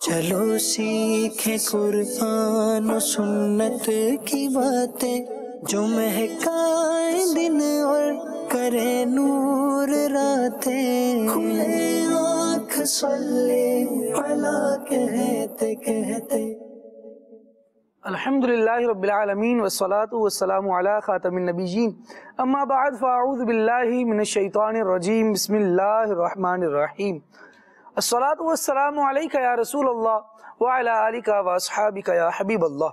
چلو سیکھیں قرآن و سنت کی باتیں جو مہکائیں دن اور کرے نور راتیں. کھلے آنکھ صلی علی کہتے کہتے. الحمدللہ رب العالمین والصلاة والسلام علی خاتم النبیین. اما بعد فاعوذ باللہ من الشیطان الرجیم. بسم اللہ الرحمن الرحیم. الصلاة والسلام علیک یا رسول اللہ وعلی آلک واصحابک یا حبیب اللہ.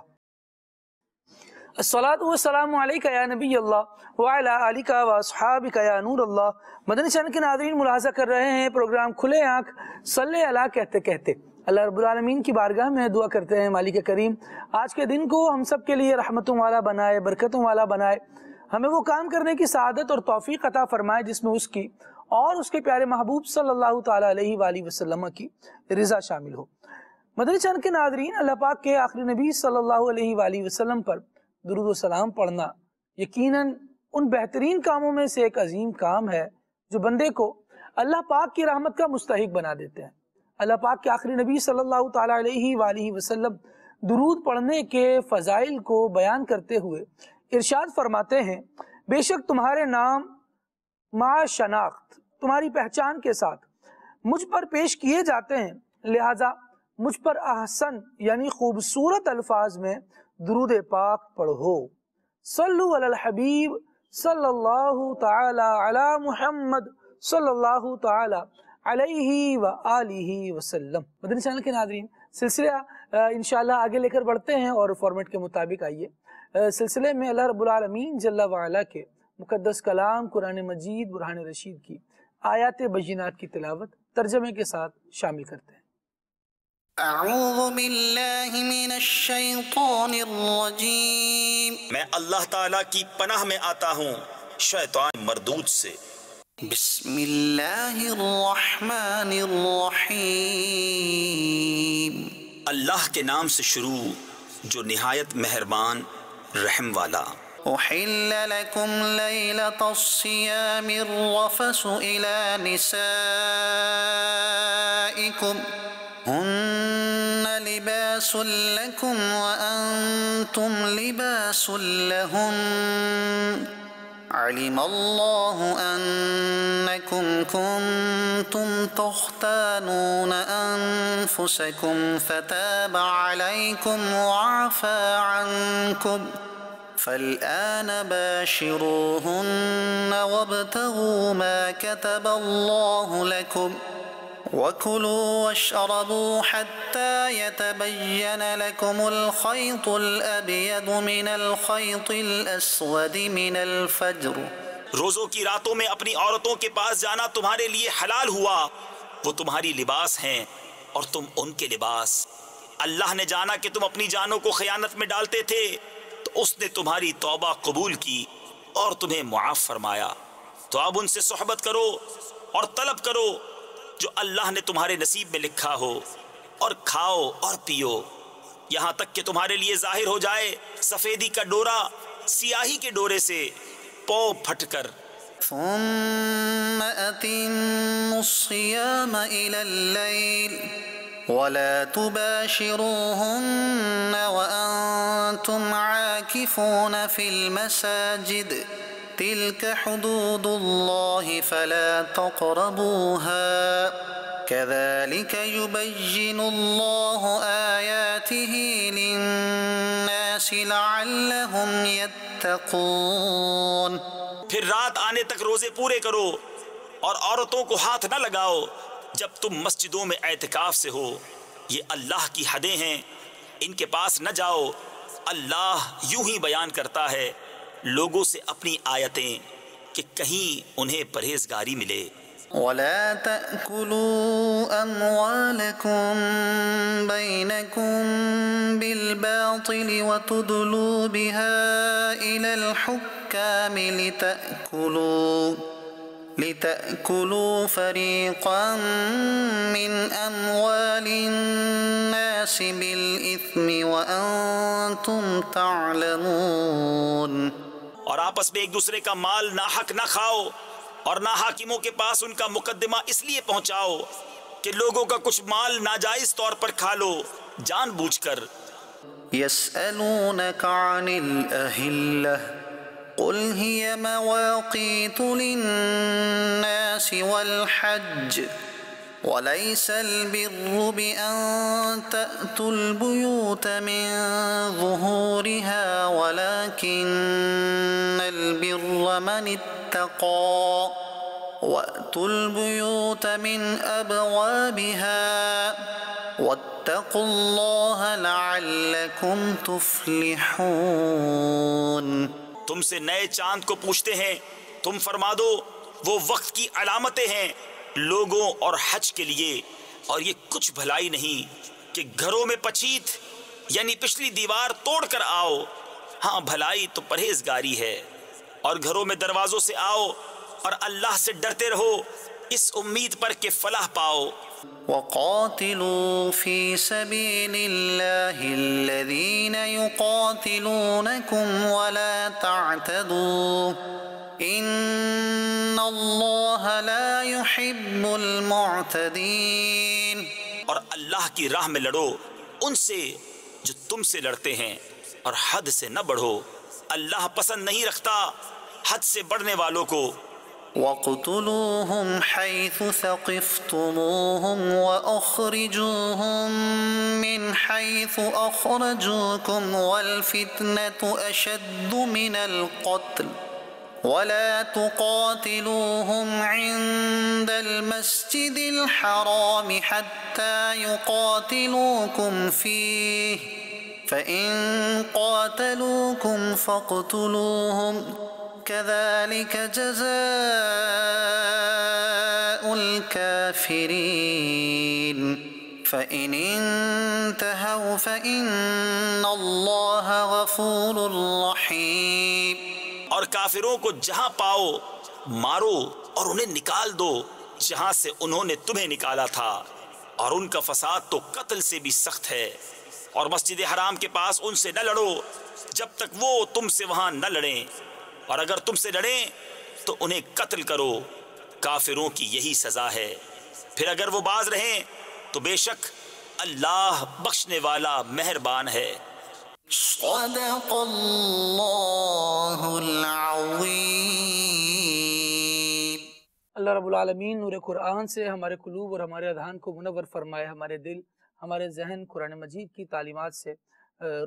الصلاة والسلام علیک یا نبی اللہ وعلی آلک واصحابک یا نور اللہ. مدنی چینل کے ناظرین ملاحظہ کر رہے ہیں پروگرام کھلے آنکھ صلی علی کہتے کہتے. اللہ رب العالمین کی بارگاہ میں دعا کرتے ہیں مالک کریم آج کے دن کو ہم سب کے لیے رحمتوں والا بنائے، برکتوں والا بنائے. ہمیں وہ کام کرنے کی سعادت اور توفیق عطا فرمائے جس میں اس کی اور اس کے پیارے محبوب صلی اللہ تعالیٰ علیہ وآلہ وسلم کی رضا شامل ہو. مدنی چینل کے ناظرین، اللہ پاک کے آخری نبی صلی اللہ علیہ وآلہ وسلم پر درود و سلام پڑھنا یقیناً ان بہترین کاموں میں سے ایک عظیم کام ہے جو بندے کو اللہ پاک کی رحمت کا مستحق بنا دیتے ہیں. اللہ پاک کے آخری نبی صلی اللہ تعالیٰ علیہ وآلہ وسلم درود پڑھنے کے فضائل کو بیان کرتے ہوئے ارشاد فرماتے ہیں، بے شک تمہارے نام مع شناخت تمہاری پہچان کے ساتھ مجھ پر پیش کیے جاتے ہیں، لہٰذا مجھ پر احسن یعنی خوبصورت الفاظ میں درود پاک پڑھو. صلو علی الحبیب صلی اللہ تعالی علی محمد صلی اللہ تعالی علیہ وآلہ وسلم. مدنی چینل کے ناظرین، سلسلہ انشاءاللہ آگے لے کر بڑھتے ہیں اور فارمیٹ کے مطابق آئیے سلسلے میں اللہ رب العالمین جل وعلا کے مقدس کلام قرآن مجید برہان رشید کی آیات بینات کی تلاوت ترجمے کے ساتھ شامل کرتے ہیں. اعوذ باللہ من الشیطان الرجیم. میں اللہ تعالیٰ کی پناہ میں آتا ہوں شیطان مردود سے. بسم اللہ الرحمن الرحیم. اللہ کے نام سے شروع جو نہایت مہربان رحم والا. احل لکم لیلۃ الصیام الرفث الی نسائکم هن لباس لکم وانتم لباس لہن علم اللہ انکم کنتم تختانون انفسکم فتاب علیکم وعفا عنکم فالآن باشروهن وابتغوا ما كتب الله لكم وكلوا واشربوا حتى يتبين لكم الخيط الأبيض من الخيط الأسود من الفجر. روزوں کی راتوں میں اپنی عورتوں کے پاس جانا تمہارے لیے حلال ہوا، وہ تمہاری لباس ہیں اور تم ان کے لباس. اللہ نے جانا کہ تم اپنی جانوں کو خیانت میں ڈالتے تھے تو اس نے تمہاری توبہ قبول کی اور تمہیں معاف فرمایا. تو اب ان سے صحبت کرو اور طلب کرو جو اللہ نے تمہارے نصیب میں لکھا ہو، اور کھاؤ اور پیو یہاں تک کہ تمہارے لیے ظاہر ہو جائے سفیدی کا ڈورا سیاہی کے ڈورے سے پو پھٹ کر. ثم اتموا الصيام الى الليل ولا تباشروهن وأنتم عاكفون في المساجد تلك حدود الله فلا تقربوها كذلك يبين الله آياته للناس لعلهم يتقون. پھر رات آنے تک روزے پورے کرو اور عورتوں کو ہاتھ نہ لگاؤ جب تم مسجدوں میں اعتکاف سے ہو. یہ اللہ کی حدیں ہیں، ان کے پاس نہ جاؤ. اللہ یوں ہی بیان کرتا ہے لوگوں سے اپنی آیتیں کہ کہیں انہیں پرہیزگاری ملے. ولا تأكلوا أموالكم بينكم بالباطل وتدلوا بها إلى الحكام لتأكلوا فريقا من أموال الناس بالإثم وأنتم تعلمون. اور آپس میں ایک دوسرے کا مال ناحق نہ کھاؤ اور نہ حاکموں کے پاس ان کا مقدمہ اس لیے پہنچاؤ کہ لوگوں کا کچھ مال ناجائز طور پر کھا لو جان بوجھ کر۔ يسألونك عن الأهلة قل هي مواقيت للناس والحج وليس البر بأن تأتوا البيوت من ظهورها ولكن البر من اتقى وأتوا البيوت من أبوابها واتقوا الله لعلكم تفلحون۔ تم سے نئے چاند کو پوچھتے ہیں، تم فرما دو وہ وقت کی علامتیں ہیں لوگوں اور حج کے لیے، اور یہ کچھ بھلائی نہیں کہ گھروں میں پچیت یعنی پچھلی دیوار توڑ کر آؤ، ہاں بھلائی تو پرہیزگاری ہے، اور گھروں میں دروازوں سے آؤ اور اللہ سے ڈرتے رہو اس امید پر کہ فلاح پاؤ۔ وقاتلوا في سبيل الله الذين يقاتلونكم ولا تعتدوا إن الله لا يحب المعتدين۔ اور اللہ کی راہ میں لڑو ان سے جو تم سے لڑتے ہیں، اور حد سے نہ بڑھو، اللہ پسند نہیں رکھتا حد سے بڑھنے والوں کو۔ وَاقْتُلُوهُمْ حَيْثُ ثَقِفْتُمُوهُمْ وَأَخْرِجُوهُمْ مِنْ حَيْثُ أَخْرَجُوكُمْ وَالْفِتْنَةُ أَشَدُّ مِنَ الْقَتْلِ وَلَا تُقَاتِلُوهُمْ عِنْدَ الْمَسْجِدِ الْحَرَامِ حَتَّى يُقَاتِلُوكُمْ فِيهِ فَإِنْ قَاتَلُوكُمْ فَاقْتُلُوهُمْ كذلك جزاء الكافرين فإن انتهوا فإن الله غفور رحيم۔ اور کافروں کو جہاں پاؤ مارو اور انہیں نکال دو جہاں سے انہوں نے تمہیں نکالا تھا، اور ان کا فساد تو قتل سے بھی سخت ہے۔ اور مسجد حرام کے پاس ان سے نہ لڑو جب تک وہ تم سے وہاں نہ لڑیں، اور اگر تم سے لڑیں تو انہیں قتل کرو، کافروں کی یہی سزا ہے۔ پھر اگر وہ باز رہیں تو بے شک اللہ بخشنے والا مہربان ہے۔ صدق اللہ العظیم۔ اللہ رب العالمین نور قرآن سے ہمارے قلوب اور ہمارے اذہان کو منور فرمائے، ہمارے دل ہمارے ذہن قرآن مجید کی تعلیمات سے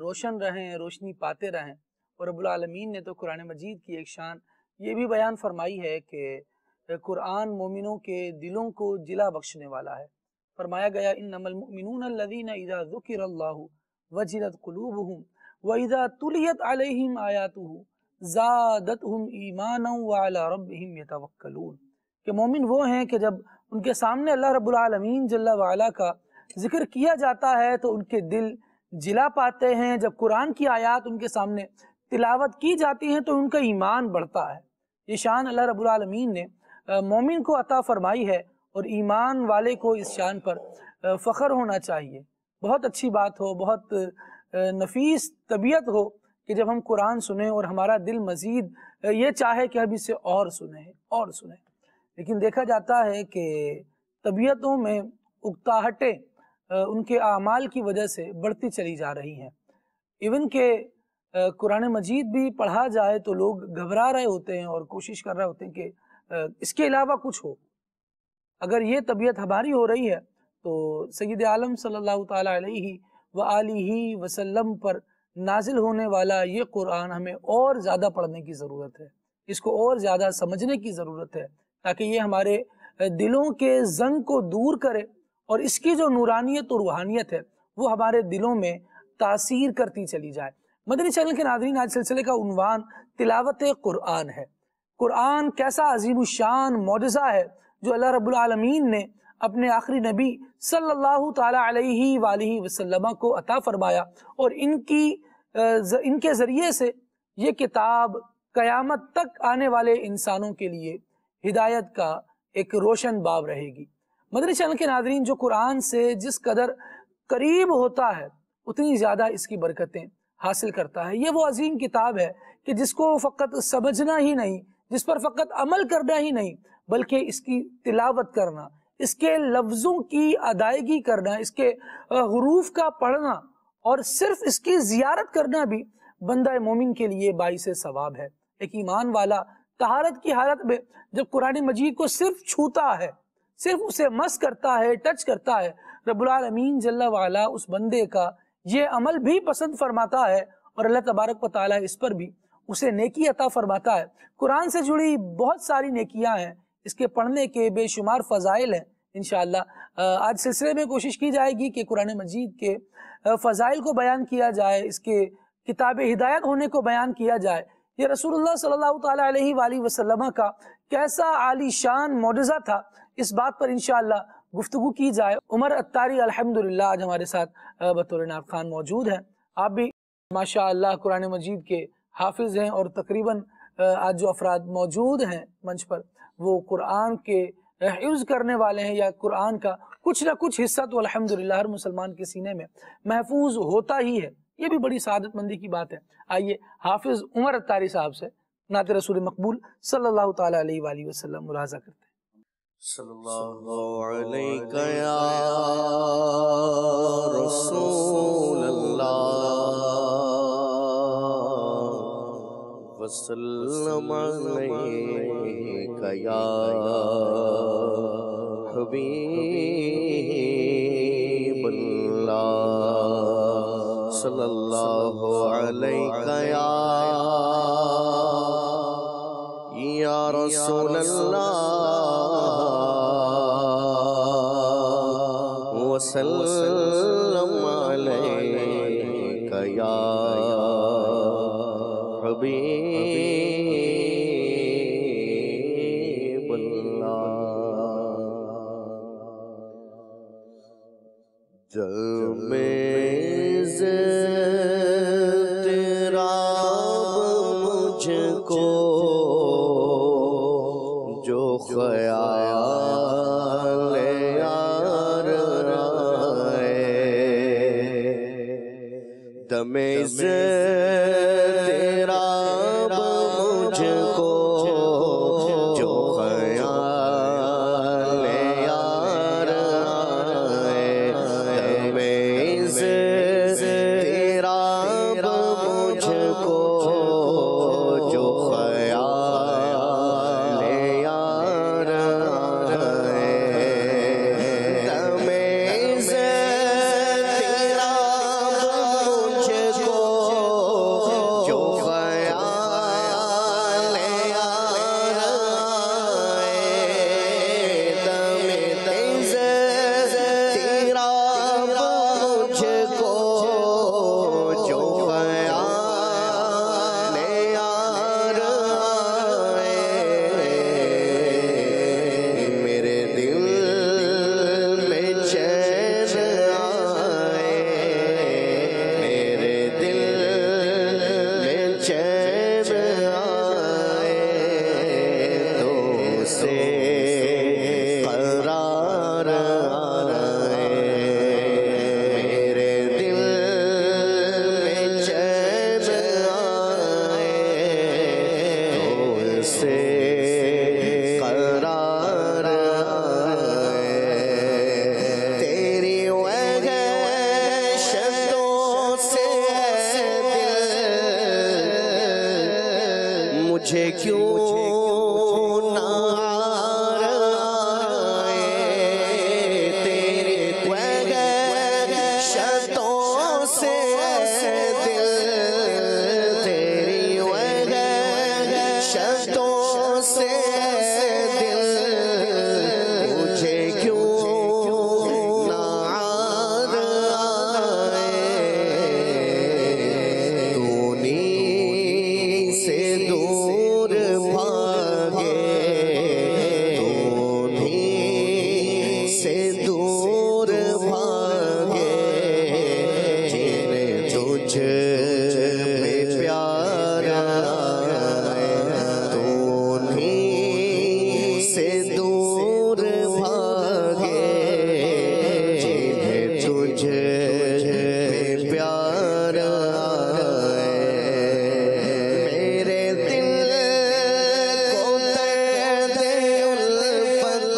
روشن رہیں، روشنی پاتے رہیں۔ اور رب العالمین نے تو قرآن مجید کی ایک شان یہ بھی بیان فرمائی ہے کہ قرآن مومنوں کے دلوں کو جلا بخشنے والا ہے۔ فرمایا گیا انما المؤمنون الذین اذا ذکر اللہ وجلت قلوبہم واذا تلیت علیہم آیاتہ زادتہم ایمانا وعلی ربہم یتوکلون، کہ مومن وہ ہیں کہ جب ان کے سامنے اللہ رب العالمین جل وعلا کا ذکر کیا جاتا ہے تو ان کے دل جلا پاتے ہیں، جب قرآن کی آیات ان کے سامنے تلاوت کی جاتی ہیں تو ان کا ایمان بڑھتا ہے۔ یہ شان اللہ رب العالمین نے مومن کو عطا فرمائی ہے، اور ایمان والے کو اس شان پر فخر ہونا چاہیے۔ بہت اچھی بات ہو، بہت نفیس طبیعت ہو کہ جب ہم قرآن سنیں اور ہمارا دل مزید یہ چاہے کہ اب اسے اور سنیں اور سنیں، لیکن دیکھا جاتا ہے کہ طبیعتوں میں اکتاہٹیں ان کے اعمال کی وجہ سے بڑھتی چلی جا رہی ہیں۔ ایون کہ قرآن مجید بھی پڑھا جائے تو لوگ گھبرا رہے ہوتے ہیں اور کوشش کر رہے ہوتے ہیں کہ اس کے علاوہ کچھ ہو۔ اگر یہ طبیعت ہماری ہو رہی ہے تو سید عالم صلی اللہ تعالیٰ علیہ وآلہ وسلم پر نازل ہونے والا یہ قرآن ہمیں اور زیادہ پڑھنے کی ضرورت ہے، اس کو اور زیادہ سمجھنے کی ضرورت ہے، تاکہ یہ ہمارے دلوں کے زنگ کو دور کرے، اور اس کی جو نورانیت اور روحانیت ہے وہ ہمارے دلوں میں تاثیر کرتی چلی جائے۔ مدنی چینل کے ناظرین، آج سلسلے کا عنوان تلاوت قرآن ہے۔ قرآن کیسا عظیم الشان معجزہ ہے جو اللہ رب العالمین نے اپنے آخری نبی صلی اللہ تعالیٰ علیہ وآلہ وسلم کو عطا فرمایا، اور ان کے ذریعے سے یہ کتاب قیامت تک آنے والے انسانوں کے لیے ہدایت کا ایک روشن باب رہے گی۔ مدنی چینل کے ناظرین، جو قرآن سے جس قدر قریب ہوتا ہے اتنی زیادہ اس کی برکتیں حاصل کرتا ہے۔ یہ وہ عظیم کتاب ہے کہ جس کو فقط سمجھنا ہی نہیں، جس پر فقط عمل کرنا ہی نہیں، بلکہ اس کی تلاوت کرنا، اس کے لفظوں کی ادائیگی کرنا، اس کے حروف کا پڑھنا اور صرف اس کی زیارت کرنا بھی بندہ مومن کے لیے باعث ثواب ہے۔ ایک ایمان والا طہارت کی حالت میں جب قرآن مجید کو صرف چھوتا ہے، صرف اسے مس کرتا ہے، ٹچ کرتا ہے، رب العالمین جل وعلا اس بندے کا یہ عمل بھی پسند فرماتا ہے اور اللہ تبارک و تعالیٰ اس پر بھی اسے نیکی عطا فرماتا ہے۔ قرآن سے جڑی بہت ساری نیکیاں ہیں، اس کے پڑھنے کے بے شمار فضائل ہیں۔ انشاءاللہ آج سلسلے میں کوشش کی جائے گی کہ قرآن مجید کے فضائل کو بیان کیا جائے، اس کے کتاب ہدایت ہونے کو بیان کیا جائے، یہ رسول اللہ صلی اللہ تعالیٰ علیہ وآلہ وسلم کا کیسا عالی شان معجزہ تھا، اس بات پر انشاءاللہ گفتگو کی جائے۔ عمر اتاری الحمدللہ آج ہمارے ساتھ بطور نائب خان موجود ہیں۔ آپ بھی ماشاءاللہ قرآن مجید کے حافظ ہیں اور تقریباً آج جو افراد موجود ہیں منچ پر وہ قرآن کے حفظ کرنے والے ہیں، یا قرآن کا کچھ نہ کچھ حصہ تو الحمدللہ ہر مسلمان کے سینے میں محفوظ ہوتا ہی ہے، یہ بھی بڑی سعادت مندی کی بات ہے۔ آئیے حافظ عمر اتاری صاحب سے نعت رسول مقبول صلی اللہ تعالیٰ علیہ وآلہ وسلم ملاحظہ کرتے ہیں۔ صلی اللہ علیہ یا رسول اللہ وسلم علیہ یا حبیب اللہ صلی اللہ علیہ یا رسول اللہ وسلم علیک یا حبیب اللہ۔ دل میں اضطراب مجھ کو جو خیال یار آئے، دم اضطراب مجھ کو جو خیال یار آئے، دم اضطراب مجھ کو جو خیال یار آئے، دم اضطراب مجھ کو جو خیال یار آئے، دم اضطراب مجھ کو جو خیال یار آئے، میرے دل میں چین آئے، میرے دل میں چین آئے، تو سے قرار آئے، میرے دل میں چین آئے، تو سے قرار آئے، تیری وحشتوں سے دل مجھے کیوں نہ عار آئے، تیری وحشتوں سے دل، تیری وحشتوں سے دل مجھے کیوں نہ عار آئے، تو انہی سے دور بھاگے، تو انہی سے دور بھاگے، جنہیں تجھ پہ پیار آئے، تو انہی سے دور بھاگے، جنہیں تجھ پہ پیار آئے، میرے دل کو درد الفت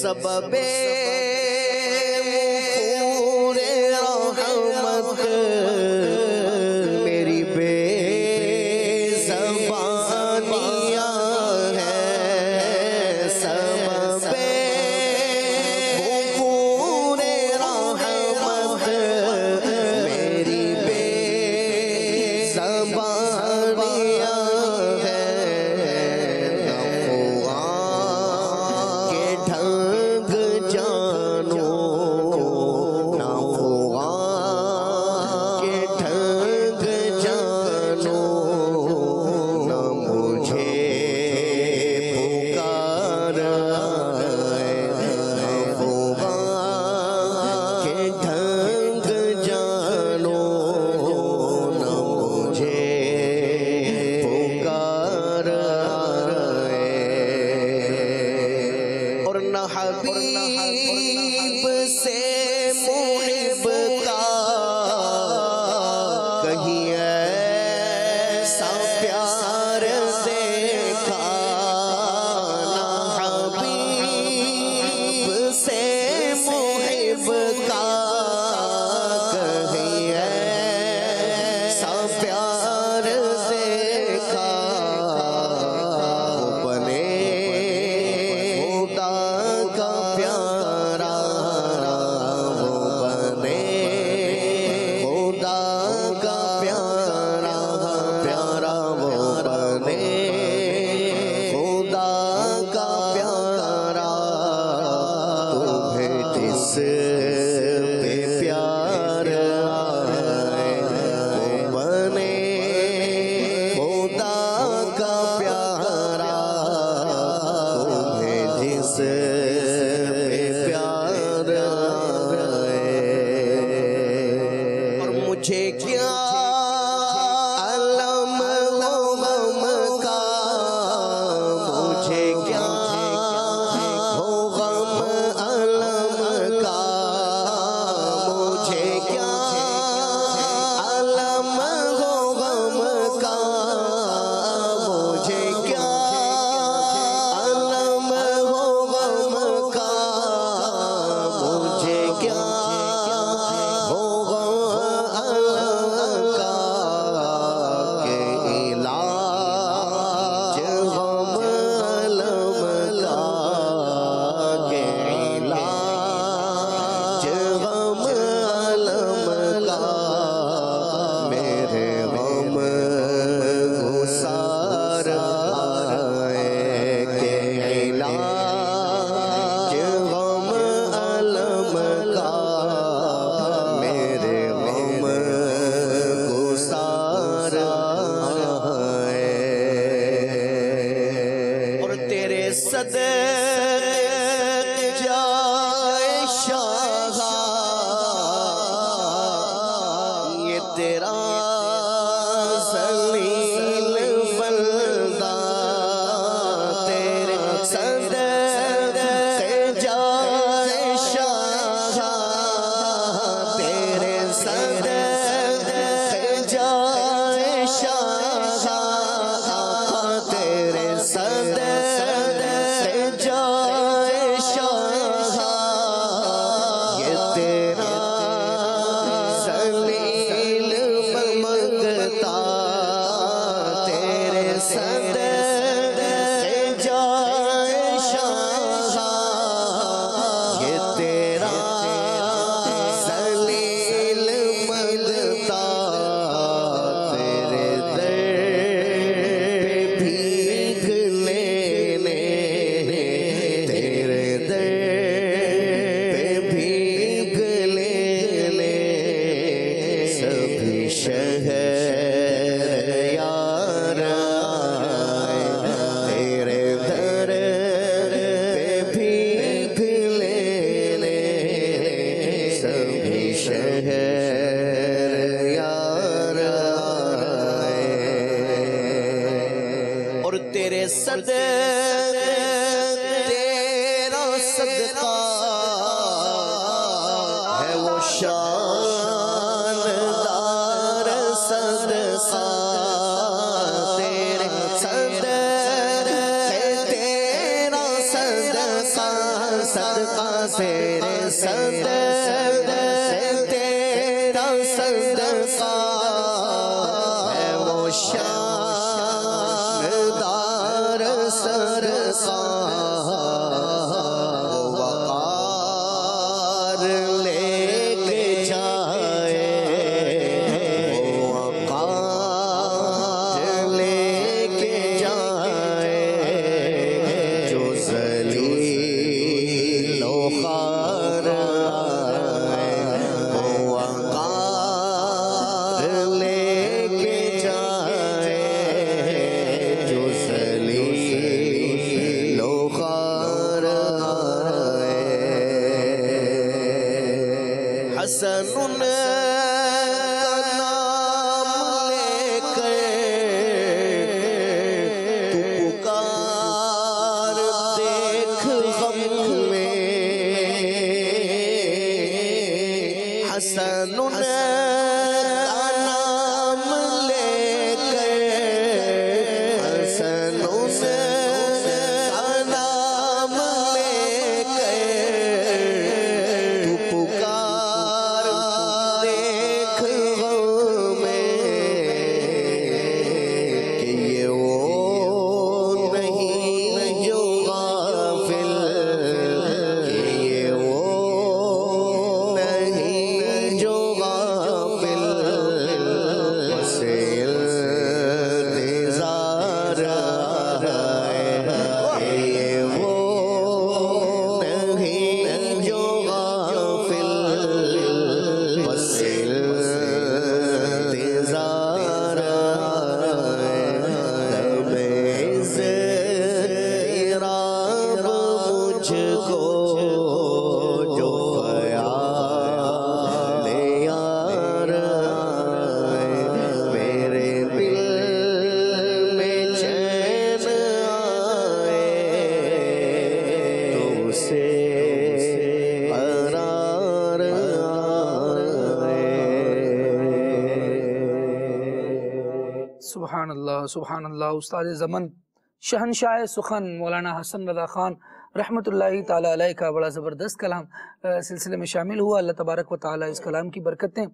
سبب وفور رحمت میری بے زبانیاں ہے، سبب وفور رحمت میری بے زبانیاں ہے، نفوان کے ڈھنگ جانو، نفوان کے ڈھنگ جانو، نہ مجھے پکار نفوان کے ڈھنگ جانو، نہ مجھے پکار اور نہ حبیب سے محب کا کہیں ایسا پیار دیکھا، نہ حبیب سے محب کا کہیں ایسا پیار دیکھا، وہ بنے خدا کا پیارا، وہ بنے خدا کا پیارا، پیارا وہ بنے خدا کا پیارا، تمہیں جس پہ پیار آئے وہ بنے خدا کا پیارا، تمہیں جس پہ پیار آئے اور مجھے کیا علم ہو غم کا، مجھے کیا ہو غم علم کا، مجھے کیا علم ہو غم کا، مجھے کیا علم ہو غم کا، مجھے کیا ہو غم کا، کہ علاج غم علم کا، کہ علاج غم علم کا، میرے غم گسار آئے، کہ علاج غم علم کا، میرے غم گسار آئے اور تیرے صدقے جائے شاہ، یہ تیرا ذلیل بندہ، تیرے صدقے جائے شاہ، تیرے صدقے جائے شاہ، تیرے صدقے جائے شاہ، یہ تیرا ذلیل منگتا، تیرے صدقے جائے شاہ، یہ تیرا ذلیل منگتا، تیرے در پہ بھیک لینے، تیرے در پہ بھیک لینے، سبھی شہر یار آئے، تیرے در پہ بھیک لینے، سبھی شہر یار آئے اور تیرے صدقے، تیرا صدقہ ہے وہ شاندار صدقہ، تیرے صدقے، تیرا صدقہ صدقہ تیرے صدقے تیرا صدقہ ہے وہ شاندار صدقہ وقار لے کے جائے وہ وقار لے کے جائے جو ذلیل و خوار ہے وہ وقار لے کے جائے جو ذلیل و خوار ہے حسن نام لے کر تو پکار دیکھ غم میں حسن نام لے کر حسن نام لے کر تو پکار دیکھ غم میں کہ یہ وہ نہیں جو غافل کہ یہ وہ نہیں جو غافل بس انتظار ہے کہ یہ وہ نہیں جو غافل بس انتظار ہے تیرا مجھ کو جو خیال یار ہے میرے دل میں چین آئے تو اسے قرار آئے سبحان اللہ سبحان اللہ۔ استاد زمن شہنشاہ سخن مولانا حسن رضا خان رحمۃ اللہ تعالیٰ علیہ کا بڑا زبردست کلام سلسلے میں شامل ہوا۔ اللہ تبارک و تعالیٰ اس کلام کی برکتیں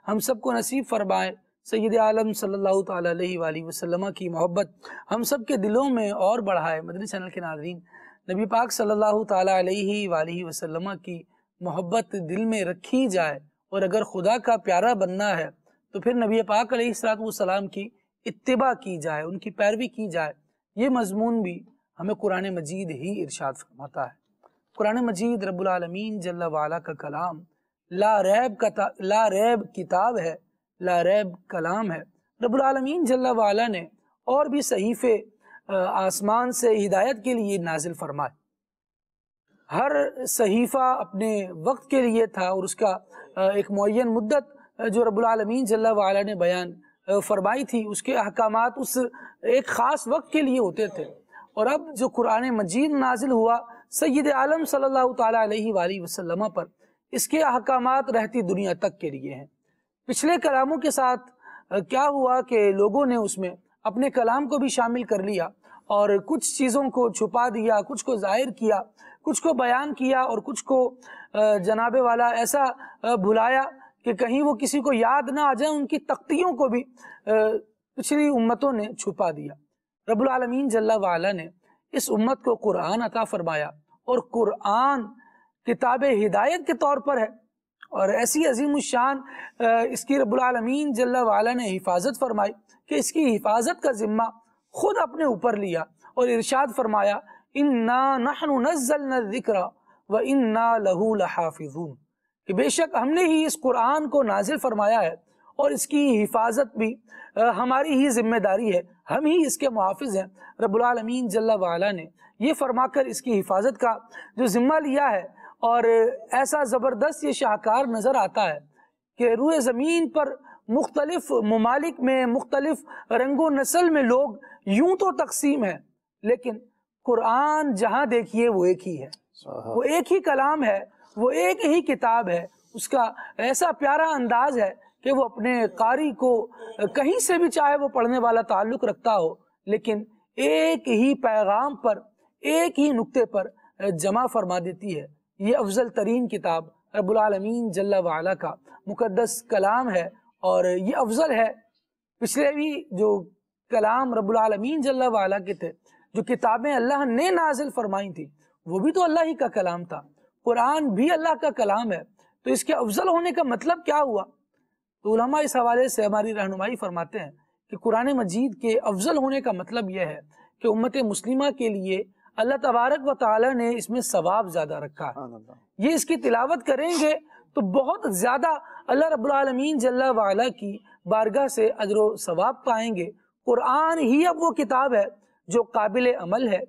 ہم سب کو نصیب فرمائے۔ سید عالم صلی اللہ تعالیٰ علیہ وآلہ وسلم کی محبت ہم سب کے دلوں میں اور بڑھائے۔ مدنی چینل کے ناظرین، نبی پاک صلی اللہ تعالیٰ علیہ وآلہ وسلم کی محبت دل میں رکھی جائے، اور اگر خدا کا پیارا بننا ہے تو پھر نبی پاک علیہ السلام کی اتباع کی جائے، ان کی پیروی کی جائے۔ یہ مضمون بھی ہمیں قرآن مجید ہی ارشاد فرماتا ہے۔ قرآن مجید رب العالمین جل وعلا کا کلام لا ریب کتاب ہے، لا ریب کلام ہے۔ رب العالمین جل وعلا نے اور بھی صحیفے آسمان سے ہدایت کے لیے نازل فرمائے۔ ہر صحیفہ اپنے وقت کے لیے تھا، اور اس کا ایک معین مدت جو رب العالمین جل وعلا نے بیان فرمائی تھی، اس کے احکامات اس ایک خاص وقت کے لیے ہوتے تھے۔ اور اب جو قرآن مجید نازل ہوا سید عالم صلی اللہ تعالیٰ علیہ وآلہ وسلم پر، اس کے احکامات رہتی دنیا تک کے لیے ہیں۔ پچھلے کلاموں کے ساتھ کیا ہوا کہ لوگوں نے اس میں اپنے کلام کو بھی شامل کر لیا، اور کچھ چیزوں کو چھپا دیا، کچھ کو ظاہر کیا، کچھ کو بیان کیا، اور کچھ کو جناب والا ایسا بھلایا کہ کہیں وہ کسی کو یاد نہ آ جائے۔ ان کی تختیوں کو بھی پچھلی امتوں نے چھپا دیا۔ رب العالمین جل وعلا نے اس امت کو قرآن عطا فرمایا، اور قرآن کتاب ہدایت کے طور پر ہے، اور ایسی عظیم الشان اس کی رب العالمین جل وعلا نے حفاظت فرمائی کہ اس کی حفاظت کا ذمہ خود اپنے اوپر لیا، اور ارشاد فرمایا اِنَّا نَحْنُ نَزَّلْنَا الذِّكْرَ وَإِنَّا لَهُ لَحَافِظُونَ، کہ بے شک ہم نے ہی اس قرآن کو نازل فرمایا ہے، اور اس کی حفاظت بھی ہماری ہی ذمہ داری ہے، ہم ہی اس کے محافظ ہیں۔ رب العالمین جل وعلا نے یہ فرما کر اس کی حفاظت کا جو ذمہ لیا ہے، اور ایسا زبردست یہ شاہکار نظر آتا ہے کہ روئے زمین پر مختلف ممالک میں، مختلف رنگ و نسل میں لوگ یوں تو تقسیم ہیں، لیکن قرآن جہاں دیکھیے وہ ایک ہی ہے، وہ ایک ہی کلام ہے، وہ ایک ہی کتاب ہے۔ اس کا ایسا پیارا انداز ہے کہ وہ اپنے قاری کو کہیں سے بھی چاہے وہ پڑھنے والا تعلق رکھتا ہو، لیکن ایک ہی پیغام پر، ایک ہی نقطے پر جمع فرما دیتی ہے۔ یہ افضل ترین کتاب رب العالمین جل وعلا کا مقدس کلام ہے، اور یہ افضل ہے۔ پچھلے بھی جو کلام رب العالمین جل وعلا کے تھے، جو کتابیں اللہ نے نازل فرمائی تھی، وہ بھی تو اللہ ہی کا کلام تھا۔ قرآن بھی اللہ کا کلام ہے، تو اس کے افضل ہونے کا مطلب کیا ہوا؟ تو علماء اس حوالے سے ہماری رہنمائی فرماتے ہیں کہ قرآن مجید کے افضل ہونے کا مطلب یہ ہے کہ امت مسلمہ کے لیے اللہ تبارک و تعالی نے اس میں ثواب زیادہ رکھا ہے۔ یہ اس کی تلاوت کریں گے تو بہت زیادہ اللہ رب العالمین جل وعلا کی بارگاہ سے اجر و ثواب پائیں گے۔ قرآن ہی اب وہ کتاب ہے جو قابل عمل ہے۔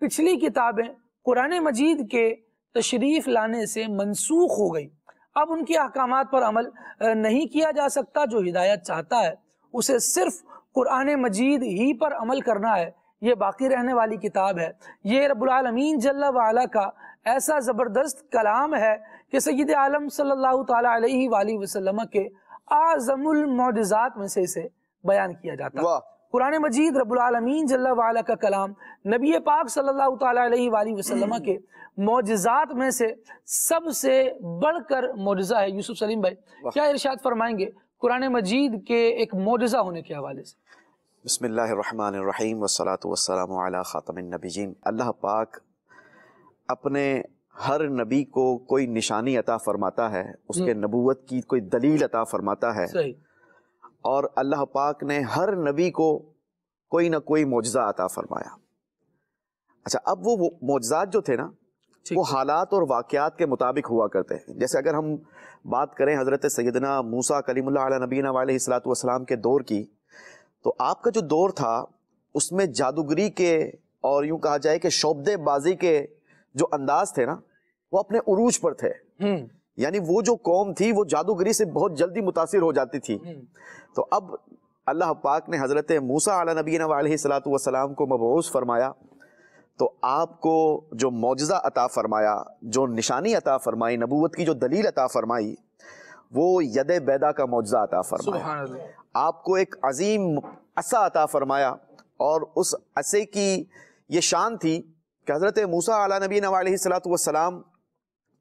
پچھلی کتابیں قرآن مجید کے تشریف لانے سے منسوخ ہو گئی، اب ان کے احکامات پر عمل نہیں کیا جا سکتا۔ جو ہدایت چاہتا ہے اسے صرف قرآن مجید ہی پر عمل کرنا ہے، یہ باقی رہنے والی کتاب ہے۔ یہ رب العالمین جل وعلا کا ایسا زبردست کلام ہے کہ سید عالم صلی اللہ تعالی علیہ وآلہ وسلم کے اعظم المعجزات میں سے اسے بیان کیا جاتا ہے۔ قرآن مجید رب العالمین جل وعلا کا کلام نبی پاک صلی اللہ تعالی علیہ وآلہ وسلم کے معجزات میں سے سب سے بڑھ کر معجزہ ہے۔ یوسف سلیم بھائی کیا ارشاد فرمائیں گے قرآن مجید کے ایک معجزہ ہونے کے حوالے سے؟ بسم اللہ الرحمن الرحیم والصلاة والسلام علی خاتم النبیین۔ اللہ پاک اپنے ہر نبی کو کوئی نشانی عطا فرماتا ہے، اس کے نبوت کی کوئی دلیل عطا فرماتا ہے، صحیح۔ اور اللہ پاک نے ہر نبی کو کوئی نہ کوئی معجزہ عطا فرمایا۔ اچھا، اب وہ معجزات جو تھے نا، وہ حالات اور واقعات کے مطابق ہوا کرتے ہیں۔ جیسے اگر ہم بات کریں حضرت سیدنا موسیٰ کلیم اللہ علیہ نبینا علیہ الصلوۃ والسلام کے دور کی، تو آپ کا جو دور تھا اس میں جادوگری کے اور یوں کہا جائے کہ شعبدے بازی کے جو انداز تھے نا، وہ اپنے عروج پر تھے۔ یعنی وہ جو قوم تھی وہ جادوگری سے بہت جلدی متاثر ہو جاتی تھی۔ تو اب اللہ پاک نے حضرت موسیٰ علیہ نبینا علیہ الصلوۃ والسلام کو مبعوث فرمایا، تو آپ کو جو معجزہ عطا فرمایا، جو نشانی عطا فرمائی، نبوت کی جو دلیل عطا فرمائی، وہ ید بیدا کا معجزہ عطا فرمایا۔ سبحان اللہ۔ آپ کو ایک عظیم عصا عطا فرمایا، اور اس عصے کی یہ شان تھی کہ حضرت موسیٰ علیہ نبینا علیہ الصلوۃ والسلام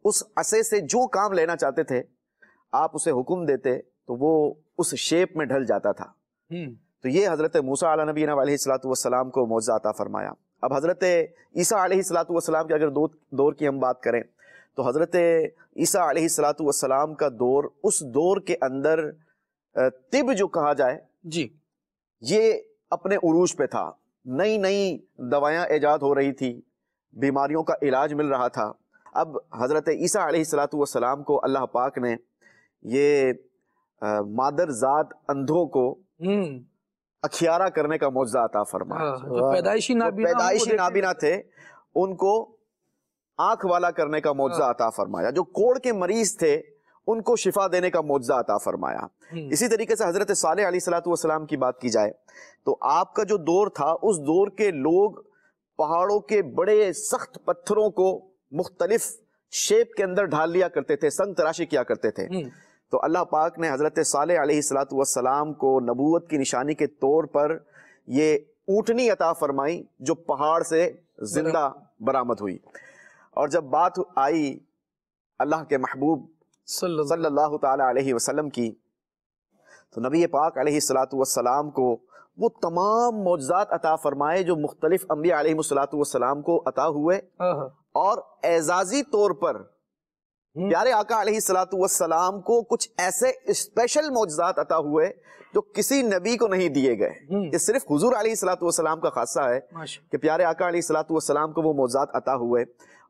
اس عصے سے جو کام لینا چاہتے تھے آپ اسے حکم دیتے تو وہ اس شیپ میں ڈھل جاتا تھا۔ تو یہ حضرت موسیٰ علیہ نبینا علیہ الصلوۃ والسلام کو معجزہ عطا فرمایا۔ اب حضرت عیسیٰ علیہ الصلوۃ والسلام کے اگر دور کی ہم بات کریں تو حضرت عیسیٰ علیہ الصلوۃ والسلام کا دور، اس دور کے اندر طب جو کہا جائے جی، یہ اپنے عروج پہ تھا۔ نئی نئی دوائیاں ایجاد ہو رہی تھی، بیماریوں کا علاج مل رہا تھا۔ اب حضرت عیسیٰ علیہ الصلوۃ والسلام کو اللہ پاک نے یہ مادر ذات اندھوں کو اکھیارا کرنے کا معجزہ عطا فرمایا۔ جو پیدائشی نابینا تھے ان کو آنکھ والا کرنے کا معجزہ عطا فرمایا۔ جو کوڑ کے مریض تھے ان کو شفا دینے کا معجزہ عطا فرمایا۔ اسی طریقے سے حضرت صالح علیہ الصلوۃ والسلام کی بات کی جائے تو آپ کا جو دور تھا، اس دور کے لوگ پہاڑوں کے بڑے سخت پتھروں کو مختلف شیپ کے اندر ڈھال لیا کرتے تھے، سنگ تراشی کیا کرتے تھے۔ تو اللہ پاک نے حضرت صالح علیہ الصلوۃ والسلام کو نبوت کی نشانی کے طور پر یہ اونٹنی عطا فرمائی جو پہاڑ سے زندہ برآمد ہوئی۔ اور جب بات آئی اللہ کے محبوب صلی اللہ تعالی علیہ وسلم کی، تو نبی پاک علیہ الصلوۃ والسلام کو وہ تمام معجزات عطا فرمائے جو مختلف انبیاء علیہ الصلوۃ والسلام کو عطا ہوئے، اور اعزازی طور پر پیارے آقا علیہ الصلوۃ والسلام کو کچھ ایسے اسپیشل معجزات عطا ہوئے جو کسی نبی کو نہیں دیے گئے۔ یہ صرف حضور علیہ الصلوۃ والسلام کا خاصہ ہے کہ پیارے آقا علیہ الصلوۃ والسلام کو وہ معجزات عطا ہوئے،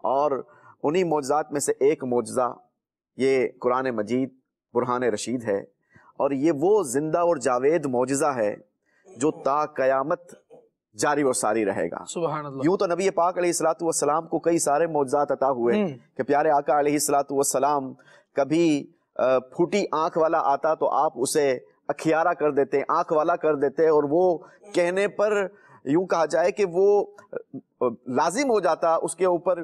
اور انہی معجزات میں سے ایک معجزہ یہ قرآن مجید برہان رشید ہے، اور یہ وہ زندہ اور جاوید معجزہ ہے جو تا قیامت جاری اور ساری رہے گا۔ سبحان اللہ۔ یوں تو نبی پاک علیہ الصلوۃ والسلام کو کئی سارے معجزات عطا ہوئے کہ پیارے آقا علیہ الصلوۃ والسلام کبھی پھوٹی آنکھ والا آتا تو آپ اسے اکھیارا کر دیتے، آنکھ والا کر دیتے، اور وہ کہنے پر یوں کہا جائے کہ وہ لازم ہو جاتا، اس کے اوپر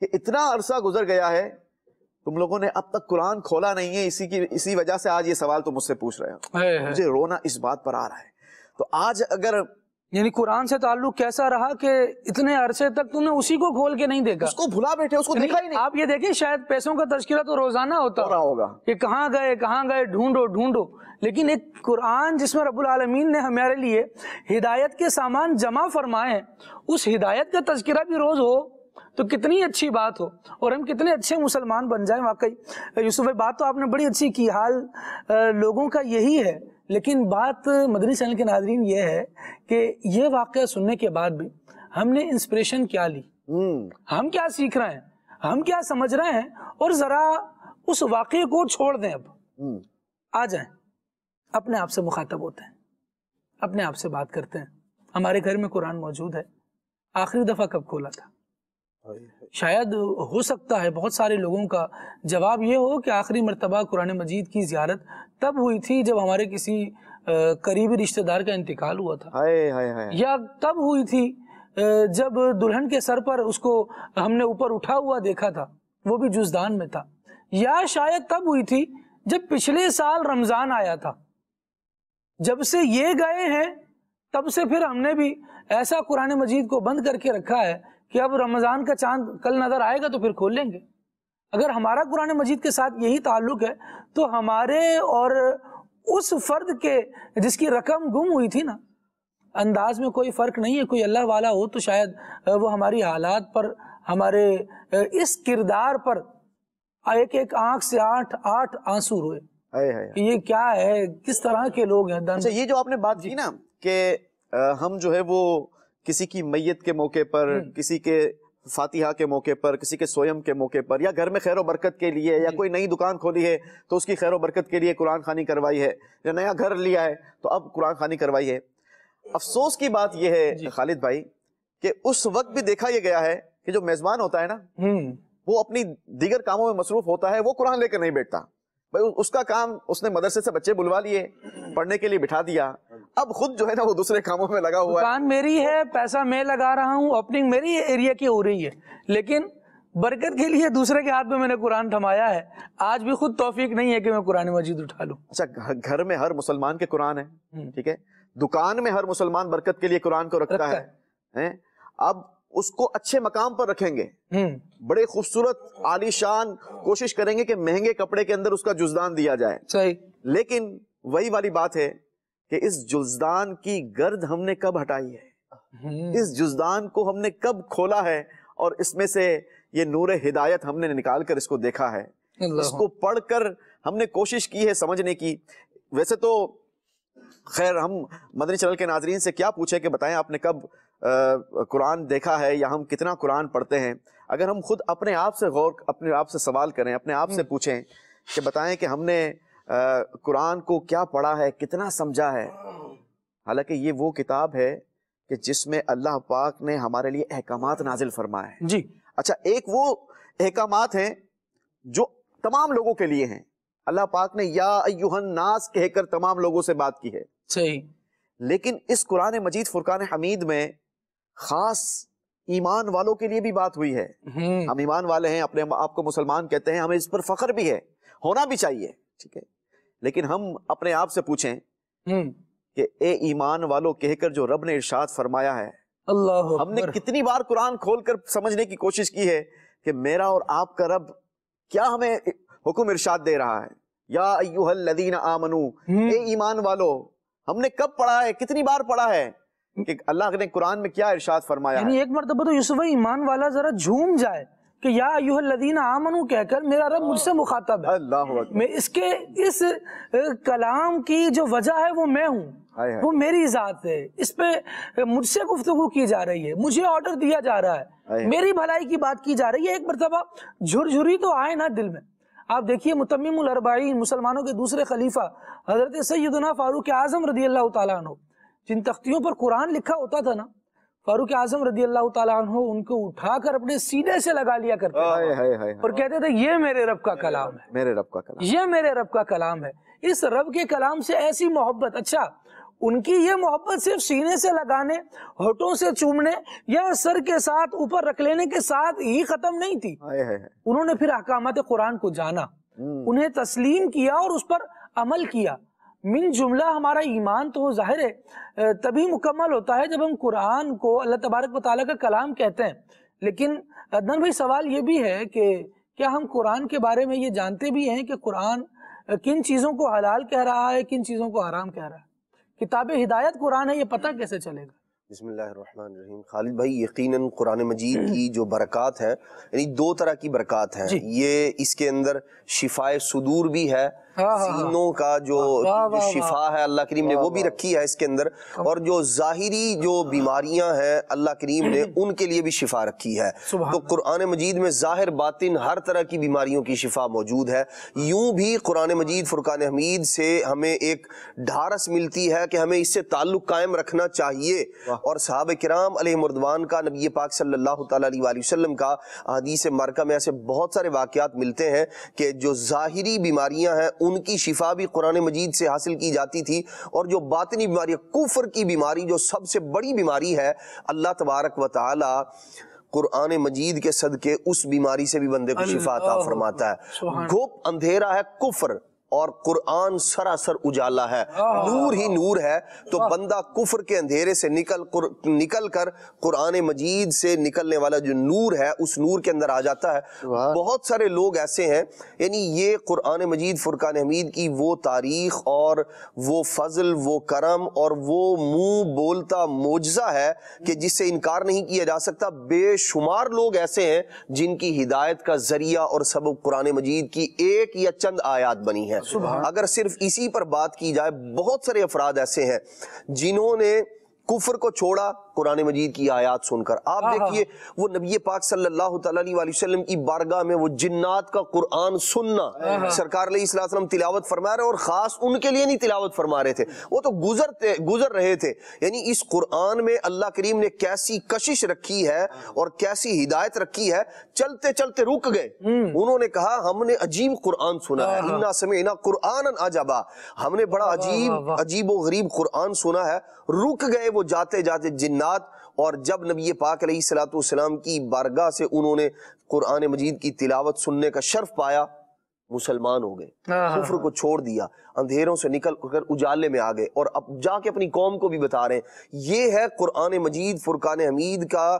کہ اتنا عرصہ گزر گیا ہے تم لوگوں نے اب تک قرآن کھولا نہیں ہے، اسی وجہ سے آج یہ سوال تم مجھ سے پوچھ رہے ہو. مجھے رونا اس بات پر آ رہا ہے. تو آج اگر یعنی قرآن سے تعلق کیسا رہا کہ اتنے عرصے تک تم نے اسی کو کھول کے نہیں دیکھا، اس کو بھلا بیٹھے، اس کو دیکھا ہی نہیں. آپ یہ دیکھیں شاید پیسوں کا تذکرہ تو روزانہ ہوتا ہو رہا ہوگا کہ کہاں گئے ڈھونڈو، لیکن ایک قرآن جس میں رب العالمین نے ہمارے لیے ہدایت کے سامان جمع فرمائے ہیں، اس ہدایت کا تذکرہ بھی روز ہو تو کتنی اچھی بات ہو، اور ہم کتنے اچھے مسلمان بن جائیں. واقعی یوسف بھائی بات تو آپ نے بڑی اچھی کی، حال لوگوں کا یہی ہے. لیکن بات مدنی چینل کے ناظرین یہ ہے کہ یہ واقعہ سننے کے بعد بھی ہم نے انسپریشن کیا لی، ہم کیا سیکھ رہے ہیں، ہم کیا سمجھ رہے ہیں، اور ذرا اس واقعے کو چھوڑ دیں. اب آ جائیں، اپنے آپ سے مخاطب ہوتے ہیں، اپنے آپ سے بات کرتے ہیں. ہمارے گھر میں قرآن موجود ہے، آخری دفعہ کب کھولا تھا؟ شاید ہو سکتا ہے بہت سارے لوگوں کا جواب یہ ہو کہ آخری مرتبہ قرآن مجید کی زیارت تب ہوئی تھی جب ہمارے کسی قریبی رشتہ دار کا انتقال ہوا تھا، یا تب ہوئی تھی جب دلہن کے سر پر اس کو ہم نے اوپر اٹھا ہوا دیکھا تھا، وہ بھی جزدان میں تھا، یا شاید تب ہوئی تھی جب پچھلے سال رمضان آیا تھا. جب سے یہ گئے ہیں تب سے پھر ہم نے بھی ایسا قرآن مجید کو بند کر کے رکھا ہے کہ اب رمضان کا چاند کل نظر آئے گا تو پھر کھول لیں گے. اگر ہمارا قرآن مجید کے ساتھ یہی تعلق ہے تو ہمارے اور اس فرد کے جس کی رقم گم ہوئی تھی نا، انداز میں کوئی فرق نہیں ہے. کوئی اللہ والا ہو تو شاید وہ ہماری حالات پر، ہمارے اس کردار پر ایک ایک آنکھ سے آٹھ آنسو روئے کہ یہ کیا ہے، کس طرح کے لوگ ہیں. اچھا، یہ جو آپ نے بات کی نا کہ ہم جو ہے وہ کسی کی میت کے موقع پر، کسی کے فاتحہ کے موقع پر، کسی کے سویم کے موقع پر، یا گھر میں خیر و برکت کے لیے، یا کوئی نئی دکان کھولی ہے تو اس کی خیر و برکت کے لیے قرآن خوانی کروائی ہے، یا نیا گھر لیا ہے تو اب قرآن خوانی کروائی ہے. افسوس کی بات یہ ہے خالد بھائی کہ اس وقت بھی دیکھا یہ گیا ہے کہ جو میزبان ہوتا ہے نا، وہ اپنی دیگر کاموں میں مصروف ہوتا ہے، وہ قرآن لے کر نہیں بیٹھتا. اس کا کام، اس نے مدرسے سے بچے بلوا لیے، پڑھنے کے لیے بٹھا دیا، اب خود جو ہے نا وہ دوسرے کاموں میں لگا ہوا ہے. دکان میری ہے، پیسہ میں لگا رہا ہوں، اوپننگ میری ایریا کی ہو رہی ہے، لیکن برکت کے لیے دوسرے کے ہاتھ میں میں نے قرآن تھمایا ہے. آج بھی خود توفیق نہیں ہے کہ میں قرآن مجید اٹھا لوں. اچھا، گھر میں ہر مسلمان کے قرآن ہے، ٹھیک ہے، دکان میں ہر مسلمان برکت کے لیے قرآن کو رکھتا ہے. اب اس کو اچھے مقام پر رکھیں گے، بڑے خوبصورت عالی شان کوشش کریں گے کہ مہنگے کپڑے کے اندر اس کا جزدان دیا جائے. صحیح. لیکن وہی والی بات ہے کہ اس جزدان کی گرد ہم نے کب ہٹائی ہے، اس جزدان کو ہم نے کب کھولا ہے، اور اس میں سے یہ نور ہدایت ہم نے نکال کر اس کو دیکھا ہے، اس کو پڑھ کر ہم نے کوشش کی ہے سمجھنے کی. ویسے تو خیر ہم مدنی چینل کے ناظرین سے کیا پوچھیں کہ بتائیں آپ نے کب قرآن دیکھا ہے، یا ہم کتنا قرآن پڑھتے ہیں. اگر ہم خود اپنے آپ سے اپنے آپ سے سوال کریں، اپنے آپ سے پوچھیں کہ بتائیں کہ ہم نے قرآن کو کیا پڑھا ہے، کتنا سمجھا ہے. حالانکہ یہ وہ کتاب ہے کہ جس میں اللہ پاک نے ہمارے لیے احکامات نازل فرمائے ہیں. جی. اچھا، ایک وہ احکامات ہیں جو تمام لوگوں کے لیے ہیں. اللہ پاک نے یا ایھا الناس کہہ کر تمام لوگوں سے بات کی ہے. صحیح. لیکن اس قرآن مجید فرقان حمید میں خاص ایمان والوں کے لیے بھی بات ہوئی ہے. ہم ایمان والے ہیں، اپنے آپ کو مسلمان کہتے ہیں، ہمیں اس پر فخر بھی ہے، ہونا بھی چاہیے، ٹھیک ہے. لیکن ہم اپنے آپ سے پوچھیں کہ اے ایمان والوں کہہ کر جو رب نے ارشاد فرمایا ہے، اللہ ہم نے کتنی بار قرآن کھول کر سمجھنے کی کوشش کی ہے کہ میرا اور آپ کا رب کیا ہمیں حکم ارشاد دے رہا ہے. یا ایھا الذین آمنو، اے ایمان والو. ہم نے کب پڑھا ہے، کتنی بار پڑھا ہے کہ اللہ نے قرآن میں کیا ارشاد فرمایا ہے. یعنی ایک مرتبہ تو یوسف بھائی ایمان والا ذرا جھوم جائے کہ یا ایھا الذین آمنو کہہ کر میرا رب مجھ سے مخاطب ہے. اللہ اکبر. میں اس کلام کی جو وجہ ہے وہ میں ہوں، وہ میری ذات ہے، اس پہ مجھ سے گفتگو کی جا رہی ہے، مجھے آرڈر دیا جا رہا ہے، میری بھلائی کی بات کی جا رہی ہے. ایک مرتبہ جھرجھری تو آئے نا دل میں. آپ دیکھیے متمم الاربعین، مسلمانوں کے دوسرے خلیفہ حضرت سیدنا فاروق اعظم رضی اللہ تعالیٰ عنہ، جن تختیوں پر قرآن لکھا ہوتا تھا نا، فاروق اعظم رضی اللہ تعالیٰ عنہ ان کو اٹھا کر اپنے سینے سے لگا لیا کرتے تھے اور کہتے تھے یہ میرے رب کا کلام ہے، میرے رب کا کلام، یہ میرے رب کا کلام ہے. اس رب کے کلام سے ایسی محبت. اچھا، ان کی یہ محبت صرف سینے سے لگانے، ہونٹوں سے چومنے یا سر کے ساتھ اوپر رکھ لینے کے ساتھ ہی ختم نہیں تھی۔ انہوں نے پھر احکامات قرآن کو جانا، انہیں تسلیم کیا اور اس پر عمل کیا۔ من جملہ ہمارا ایمان تو ظاہر ہے تبھی مکمل ہوتا ہے جب ہم قرآن کو اللہ تبارک و تعالیٰ کا کلام کہتے ہیں، لیکن عدنان بھائی سوال یہ بھی ہے کہ کیا ہم قرآن کے بارے میں یہ جانتے بھی ہیں کہ قرآن کن چیزوں کو حلال کہہ رہا ہے، کن چیزوں کو حرام کہہ رہا ہے؟ کتاب ہدایت قرآن ہے، یہ پتہ کیسے چلے گا؟ بسم اللہ الرحمن الرحیم۔ خالد بھائی یقیناً قرآن مجید کی جو برکات ہیں، یعنی دو طرح کی برکات ہیں، یہ اس کے اندر شفائے صدور بھی ہے، سینوں کا جو شفا ہے اللہ کریم نے وہ بھی رکھی ہے اس کے اندر، اور جو ظاہری جو بیماریاں ہیں اللہ کریم نے ان کے لیے بھی شفا رکھی ہے۔ تو قرآن مجید میں ظاہر باطن ہر طرح کی بیماریوں کی شفا موجود ہے۔ یوں بھی قرآن مجید فرقان حمید سے ہمیں ایک ڈھارس ملتی ہے کہ ہمیں اس سے تعلق قائم رکھنا چاہیے، اور صحابہ کرام علیہ مردوان کا، نبی پاک صلی اللہ تعالیٰ علیہ وسلم کا حدیث مبارکہ میں ایسے بہت سارے واقعات ملتے ہیں کہ جو ظاہری بیماریاں ہیں ان کی شفا بھی قرآن مجید سے حاصل کی جاتی تھی، اور جو باطنی بیماری، کفر کی بیماری جو سب سے بڑی بیماری ہے، اللہ تبارک و تعالی قرآن مجید کے صدقے اس بیماری سے بھی بندے کو شفا عطا فرماتا ہے۔ گھپ اندھیرا ہے کفر، اور قرآن سراسر اجالا ہے، نور ہی نور ہے، تو بندہ کفر کے اندھیرے سے نکل کر قرآن مجید سے نکلنے والا جو نور ہے اس نور کے اندر آ جاتا ہے۔ بہت سارے لوگ ایسے ہیں، یعنی یہ قرآن مجید فرقان حمید کی وہ تاریخ اور وہ فضل، وہ کرم اور وہ منہ بولتا معجزہ ہے کہ جس سے انکار نہیں کیا جا سکتا۔ بے شمار لوگ ایسے ہیں جن کی ہدایت کا ذریعہ اور سبب قرآن مجید کی ایک یا چند آیات بنی ہے۔ اگر صرف اسی پر بات کی جائے، بہت سارے افراد ایسے ہیں جنہوں نے کفر کو چھوڑا قرآن مجید کی آیات سن کر۔ آپ دیکھیے وہ نبی پاک صلی اللہ تعالیٰ علیہ وسلم کی بارگاہ میں وہ جنات کا قرآن سننا، سرکار علیہ السلام تلاوت فرما رہے، اور خاص ان کے لیے نہیں تلاوت فرما رہے تھے، وہ تو گزر رہے تھے۔ یعنی اس قرآن میں اللہ کریم نے کیسی کشش رکھی ہے اور کیسی ہدایت رکھی ہے، چلتے چلتے رک گئے، انہوں نے کہا ہم نے عجیب قرآن سنا ہے، انا سمعنا قرآنا عجبا، ہم نے بڑا عجیب و غریب قرآن سنا ہے۔ رک گئے وہ جاتے جاتے جنات، اور جب نبی پاک علیہ السلام کی بارگاہ سے انہوں نے قرآن مجید کی تلاوت سننے کا شرف پایا، مسلمان ہو گئے، کفر کو چھوڑ دیا، اندھیروں سے نکل کر اجالے میں آ گئے، اور اب جا کے اپنی قوم کو بھی بتا رہے ہیں۔ یہ ہے قرآن مجید فرقان حمید کا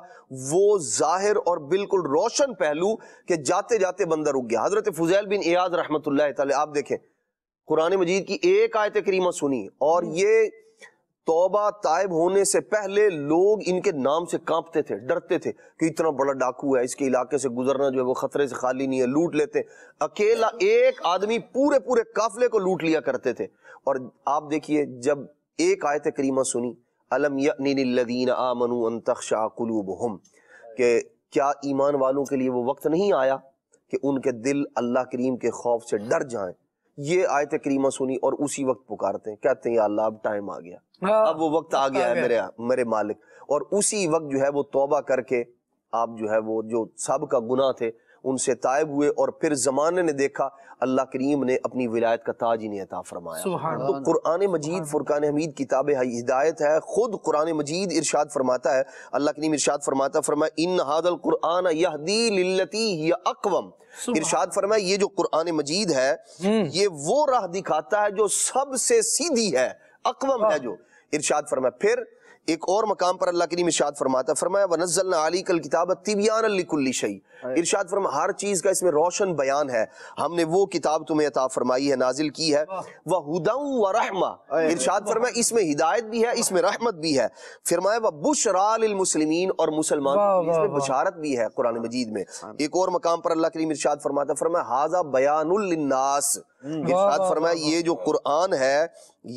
وہ ظاہر اور بالکل روشن پہلو کہ جاتے جاتے بندہ رک گیا۔ حضرت فضیل بن ایاض رحمۃ اللہ تعالی، آپ دیکھیں قرآن مجید کی ایک آیت کریمہ سنی، اور یہ توبہ تائب ہونے سے پہلے لوگ ان کے نام سے کانپتے تھے، ڈرتے تھے کہ اتنا بڑا ڈاکو ہے، اس کے علاقے سے گزرنا جو ہے وہ خطرے سے خالی نہیں ہے، لوٹ لیتے۔ اکیلا ایک آدمی پورے قافلے کو لوٹ لیا کرتے تھے۔ اور آپ دیکھیے جب ایک آیت کریمہ سنی، الم یأن للذین آمنوا ان تخشع قلوبہم، کہ کیا ایمان والوں کے لیے وہ وقت نہیں آیا کہ ان کے دل اللہ کریم کے خوف سے ڈر جائیں۔ یہ آیت کریمہ سنی اور اسی وقت پکارتے ہیں، کہتے ہیں یا اللہ اب ٹائم آ گیا، اب وہ وقت آ گیا ہے میرے مالک، اور اسی وقت جو ہے وہ توبہ کر کے آپ جو ہے وہ جو سب کا گناہ تھے ان سے تائب ہوئے، اور پھر زمانے نے دیکھا اللہ کریم نے اپنی ولایت کا تاج انہیں عطا فرمایا۔ تو قرآن مجید فرقان حمید کتاب ہدایت ہے۔ خود قرآن مجید ارشاد فرماتا ہے، اللہ کریم ارشاد فرماتا ان ھذا القرآن یہدی للتی ہی اقوم، ارشاد فرمایا یہ جو قرآن مجید ہے یہ وہ راہ دکھاتا ہے جو سب سے سیدھی ہے، اقوم ہے جو، ارشاد فرمایا۔ پھر ایک اور مقام پر اللہ کریم ارشاد فرماتا ہے، فرمایا وَنَزَّلْنَا عَلَيْكَ الْكِتَابَ تِبْيَانًا لِكُلِّ شَيْءٍ، ارشاد فرمایا ہر چیز کا اس میں روشن بیان ہے، ہم نے وہ کتاب تمہیں عطا فرمائی ہے، نازل کی ہے، وَهُدًى وَرَحْمَةً، ارشاد فرمایا اس میں ہدایت بھی ہے، اس میں رحمت بھی ہے، فرمایا وَبُشْرَى لِلْمُسْلِمِينَ، اور مسلمانوں اس میں بشارت بھی ہے قرآن مجید میں۔ ایک اور مقام پر اللہ کریم ارشاد فرماتا ہے، فرمایا ھذا بیان للناس، ارشاد فرمایا یہ جو قرآن ہے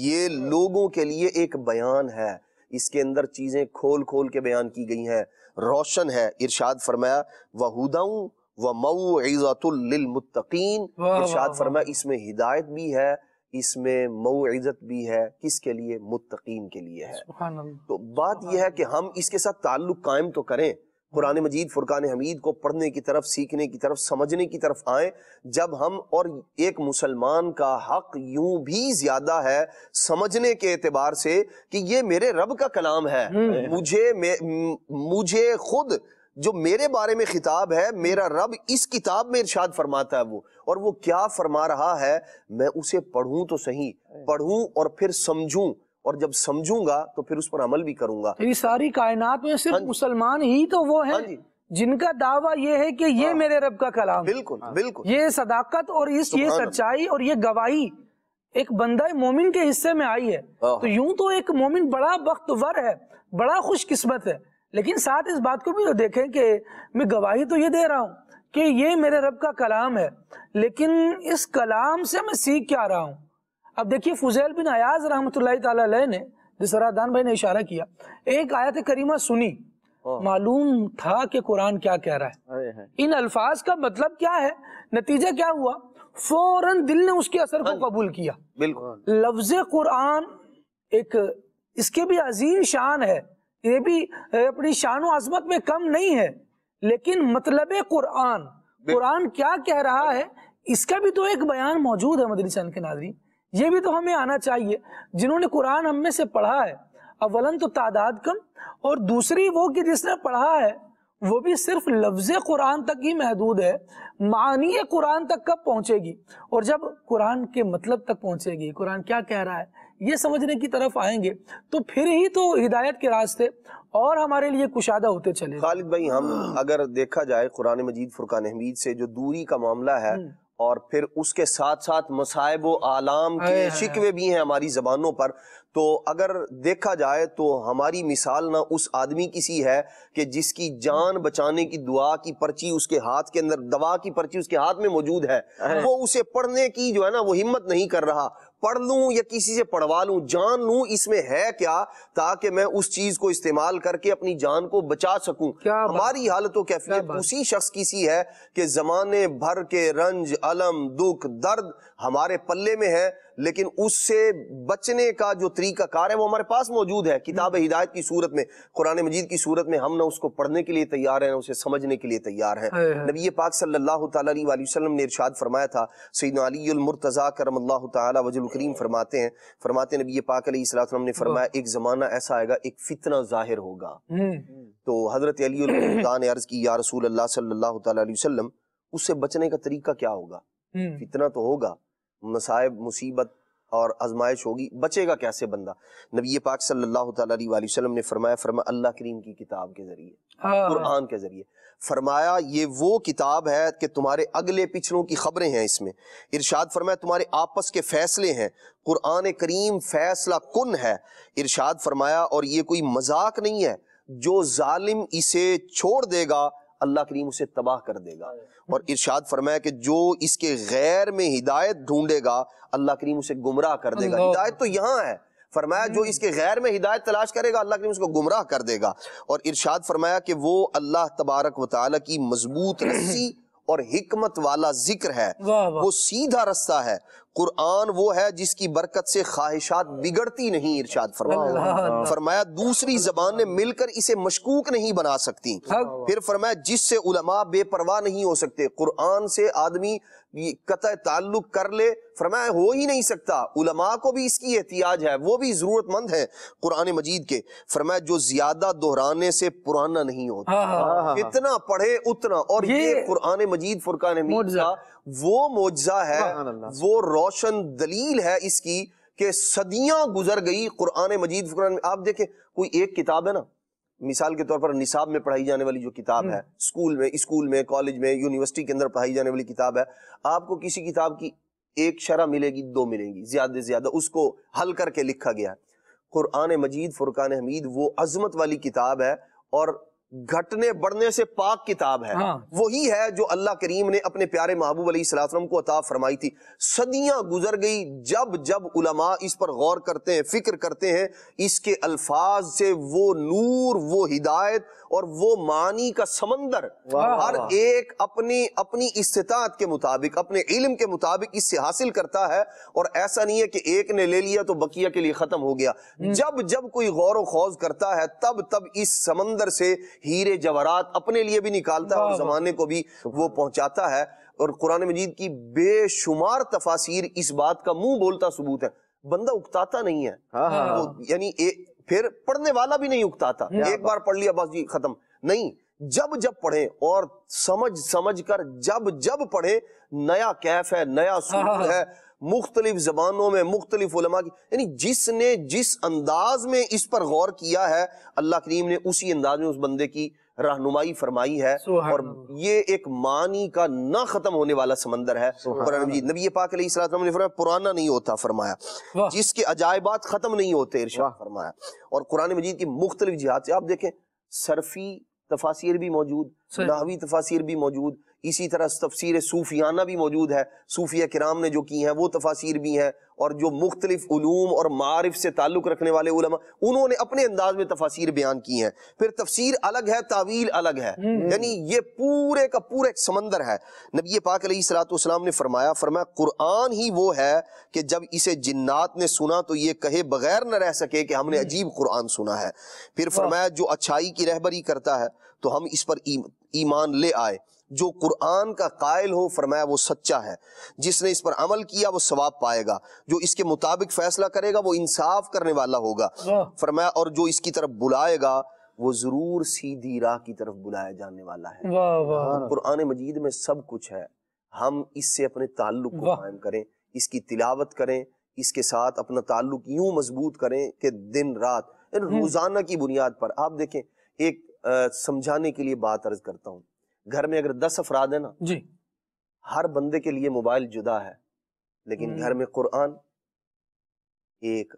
یہ لوگوں کے لیے ایک بیان ہے، اس کے اندر چیزیں کھول کھول کے بیان کی گئی ہیں، روشن ہے۔ ارشاد فرمایا وَهُدًى وَمَوْعِظَةٌ لِّلْمُتَّقِينَ، ارشاد فرمایا اس میں ہدایت بھی ہے، اس میں موعظت بھی ہے، کس کے لیے؟ متقین کے لیے ہے۔ تو بات یہ ہے کہ ہم اس کے ساتھ تعلق قائم تو کریں، قرآن مجید فرقان حمید کو پڑھنے کی طرف، سیکھنے کی طرف، سمجھنے کی طرف آئیں. جب ہم، اور ایک مسلمان کا حق یوں بھی زیادہ ہے سمجھنے کے اعتبار سے کہ یہ میرے رب کا کلام ہے، مجھے خود جو میرے بارے میں خطاب ہے، میرا رب اس کتاب میں ارشاد فرماتا ہے وہ، اور وہ کیا فرما رہا ہے میں اسے پڑھوں تو صحیح، پڑھوں اور پھر سمجھوں، اور جب سمجھوں گا تو پھر اس پر عمل بھی کروں گا. یہ ساری کائنات میں صرف مسلمان ہی تو وہ ہیں جن کا دعویٰ یہ ہے کہ یہ میرے رب کا کلام. بالکل بالکل. یہ صداقت اور یہ سچائی اور یہ گواہی ایک بندہ مومن کے حصے میں آئی ہے. تو یوں تو ایک مومن بڑا بختور ہے، بڑا خوش قسمت ہے، لیکن ساتھ اس بات کو بھی تو دیکھیں کہ میں گواہی تو یہ دے رہا ہوں کہ یہ میرے رب کا کلام ہے، لیکن اس کلام سے میں سیکھ کیا رہا ہوں. اب دیکھیے فضیل بن عیاض رحمۃ اللہ تعالی علیہ نے، جس طرح دان بھائی نے اشارہ کیا، ایک آیت کریمہ سنی، معلوم تھا کہ قرآن کیا کہہ رہا ہے، ان الفاظ کا مطلب کیا ہے، نتیجہ کیا ہوا، فوراً دل نے اس کے اثر کو قبول کیا. بالکل. لفظ قرآن ایک اس کے بھی عظیم شان ہے، یہ بھی اپنی شان و عظمت میں کم نہیں ہے، لیکن مطلب قرآن کیا کہہ رہا ہے اس کا بھی تو ایک بیان موجود ہے. مدنی چینل کے ناظرین، یہ بھی تو ہمیں آنا چاہیے. جنہوں نے قرآن ہم میں سے پڑھا ہے، اولاً تو تعداد کم، اور دوسری وہ کہ جس نے پڑھا ہے وہ بھی صرف لفظ قرآن تک ہی محدود ہے، معانی قرآن تک کب پہنچے گی، اور جب قرآن کے مطلب تک پہنچے گی، قرآن کیا کہہ رہا ہے یہ سمجھنے کی طرف آئیں گے تو پھر ہی تو ہدایت کے راستے اور ہمارے لیے کشادہ ہوتے چلے. خالد بھائی، ہم اگر دیکھا جائے قرآن مجید فرقان حمید سے جو دوری کا معاملہ ہے، اور پھر اس کے ساتھ ساتھ مصائب و آلام کے شکوے بھی ہیں ہماری زبانوں پر، تو اگر دیکھا جائے تو ہماری مثال نہ اس آدمی کی سی ہے کہ جس کی جان بچانے کی دعا کی پرچی اس کے ہاتھ کے اندر، دوا کی پرچی اس کے ہاتھ میں موجود ہے، وہ اسے پڑھنے کی جو ہے نا وہ ہمت نہیں کر رہا. پڑھ لوں یا کسی سے پڑھوا لوں، جان لوں اس میں ہے کیا، تاکہ میں اس چیز کو استعمال کر کے اپنی جان کو بچا سکوں. ہماری حالت و کیفیت اسی شخص کی سی ہے کہ زمانے بھر کے رنج، علم، دکھ، درد ہمارے پلے میں ہے، لیکن اس سے بچنے کا جو طریقہ کار ہے وہ ہمارے پاس موجود ہے کتاب ہدایت کی صورت میں، قرآن مجید کی صورت میں. ہم نہ اس کو پڑھنے کے لیے تیار ہیں، نہ اسے سمجھنے کے لیے تیار ہیں. نبی پاک صلی اللہ تعالیٰ علیہ وسلم نے ارشاد فرمایا تھا، سیدنا علی المرتضیٰ کرم اللہ تعالیٰ وجہ الکریم فرماتے ہیں نبی پاک علیہ السلام نے فرمایا ایک زمانہ ایسا آئے گا، ایک فتنہ ظاہر ہوگا. تو حضرت علی المرتضیٰ نے عرض کی، یا رسول اللہ صلی اللہ تعالیٰ علیہ وسلم، اس سے بچنے کا طریقہ کیا ہوگا؟ فتنہ تو ہوگا، مصائب، مصیبت اور آزمائش ہوگی، بچے گا کیسے بندہ؟ نبی پاک صلی اللہ تعالیٰ علیہ وسلم نے فرمایا اللہ کریم کی کتاب کے ذریعے، قرآن کے ذریعے. فرمایا یہ وہ کتاب ہے کہ تمہارے اگلے پچھلوں کی خبریں ہیں اس میں. ارشاد فرمایا تمہارے آپس کے فیصلے ہیں، قرآن کریم فیصلہ کن ہے. ارشاد فرمایا اور یہ کوئی مذاق نہیں ہے، جو ظالم اسے چھوڑ دے گا اللہ کریم اسے تباہ کر دے گا. اور ارشاد فرمایا کہ جو اس کے غیر میں ہدایت ڈھونڈے گا اللہ کریم اسے گمراہ کر دے گا. ہدایت تو یہاں ہے، فرمایا جو اس کے غیر میں ہدایت تلاش کرے گا اللہ کریم اس کو گمراہ کر دے گا. اور ارشاد فرمایا کہ وہ اللہ تبارک و تعالیٰ کی مضبوط رسی اور حکمت والا ذکر ہے، وہ سیدھا رستہ ہے. قرآن وہ ہے جس کی برکت سے خواہشات بگڑتی نہیں. ارشاد فرمایا دوسری زبانیں مل کر اسے مشکوک نہیں بنا سکتی. پھر فرمایا جس سے علماء بے پرواہ نہیں ہو سکتے. قرآن سے آدمی قطع تعلق کر لے، فرمایا ہو ہی نہیں سکتا. علماء کو بھی اس کی احتیاج ہے، وہ بھی ضرورت مند ہیں قرآن مجید کے. فرمایا جو زیادہ دہرانے سے پرانا نہیں ہوتا، اتنا پڑھے اتنا. اور یہ قرآن مجید فرقان حمید کا وہ معجزہ ہے، وہ روشن دلیل ہے اس کی کہ صدیاں گزر گئی قرآن مجید فرقان. آپ دیکھیں کوئی ایک کتاب ہے نا، مثال کے طور پر نصاب میں پڑھائی جانے والی جو کتاب ہے، اسکول میں کالج میں یونیورسٹی کے اندر پڑھائی جانے والی کتاب ہے، آپ کو کسی کتاب کی ایک شرح ملے گی، 2 ملیں گی، زیادہ سے زیادہ اس کو حل کر کے لکھا گیا ہے. قرآن مجید فرقان حمید وہ عظمت والی کتاب ہے اور گھٹنے بڑھنے سے پاک کتاب ہے. وہی ہے جو اللہ کریم نے اپنے پیارے محبوب علیہ السلام کو عطا فرمائی تھی. صدیاں گزر گئی، جب علماء اس پر غور کرتے ہیں، فکر کرتے ہیں، اس کے الفاظ سے وہ نور، وہ ہدایت اور وہ معانی کا سمندر ہر ایک اپنی استطاعت کے مطابق، اپنے علم کے مطابق اس سے حاصل کرتا ہے. اور ایسا نہیں ہے کہ ایک نے لے لیا تو بقیہ کے لیے ختم ہو گیا. جب کوئی غور و خوض کرتا ہے تب اس سمندر سے ہیرے جواہرات اپنے لیے بھی نکالتا ہے اور زمانے کو بھی وہ پہنچاتا ہے. اور قرآن مجید کی بے شمار تفاسیر اس بات کا منہ بولتا ثبوت ہے. بندہ اکتاتا نہیں ہے، یعنی پھر پڑھنے والا بھی نہیں اکتاتا، ایک بار پڑھ لیا بس جی ختم نہیں. جب پڑھیں اور سمجھ کر جب پڑھیں، نیا کیف ہے، نیا سرور ہے، مختلف زبانوں میں مختلف علماء کی، یعنی جس نے جس انداز میں اس پر غور کیا ہے اللہ کریم نے اسی انداز میں اس بندے کی رہنمائی فرمائی ہے. اور یہ ایک معنی کا نہ ختم ہونے والا سمندر ہے قرآن مجید. نبی پاک علیہ السلام نے فرمایا پرانا نہیں ہوتا، فرمایا جس کے عجائبات ختم نہیں ہوتے، ارشاد فرمایا. اور قرآن مجید کی مختلف جہات سے آپ دیکھیں، صرفی تفاسیر بھی موجود، نحوی تفاسیر بھی موجود، اسی طرح تفسیر صوفیانہ بھی موجود ہے، صوفیہ کرام نے جو کی ہیں وہ تفاسیر بھی ہیں، اور جو مختلف علوم اور معارف سے تعلق رکھنے والے علماء انہوں نے اپنے انداز میں تفاسیر بیان کی ہیں. پھر تفسیر الگ ہے، تعویل الگ ہے، یعنی یہ پورے کا پورا ایک سمندر ہے. نبی پاک علیہ الصلوۃ والسلام نے فرمایا قرآن ہی وہ ہے کہ جب اسے جنات نے سنا تو یہ کہے بغیر نہ رہ سکے کہ ہم نے عجیب قرآن سنا ہے. پھر فرمایا جو اچھائی کی رہبری کرتا ہے تو ہم اس پر ایمان لے آئے. جو قرآن کا قائل ہو فرمایا وہ سچا ہے، جس نے اس پر عمل کیا وہ ثواب پائے گا، جو اس کے مطابق فیصلہ کرے گا وہ انصاف کرنے والا ہوگا. فرمایا اور جو اس کی طرف بلائے گا وہ ضرور سیدھی راہ کی طرف بلایا جانے والا ہے. قرآن مجید میں سب کچھ ہے. ہم اس سے اپنے تعلق کو قائم کریں، اس کی تلاوت کریں، اس کے ساتھ اپنا تعلق یوں مضبوط کریں کہ دن رات روزانہ کی بنیاد پر. آپ دیکھیں، ایک سمجھانے کے لیے بات عرض کرتا ہوں، گھر میں اگر 10 افراد ہیں نا جی، ہر بندے کے لیے موبائل جدا ہے، لیکن گھر میں قرآن ایک،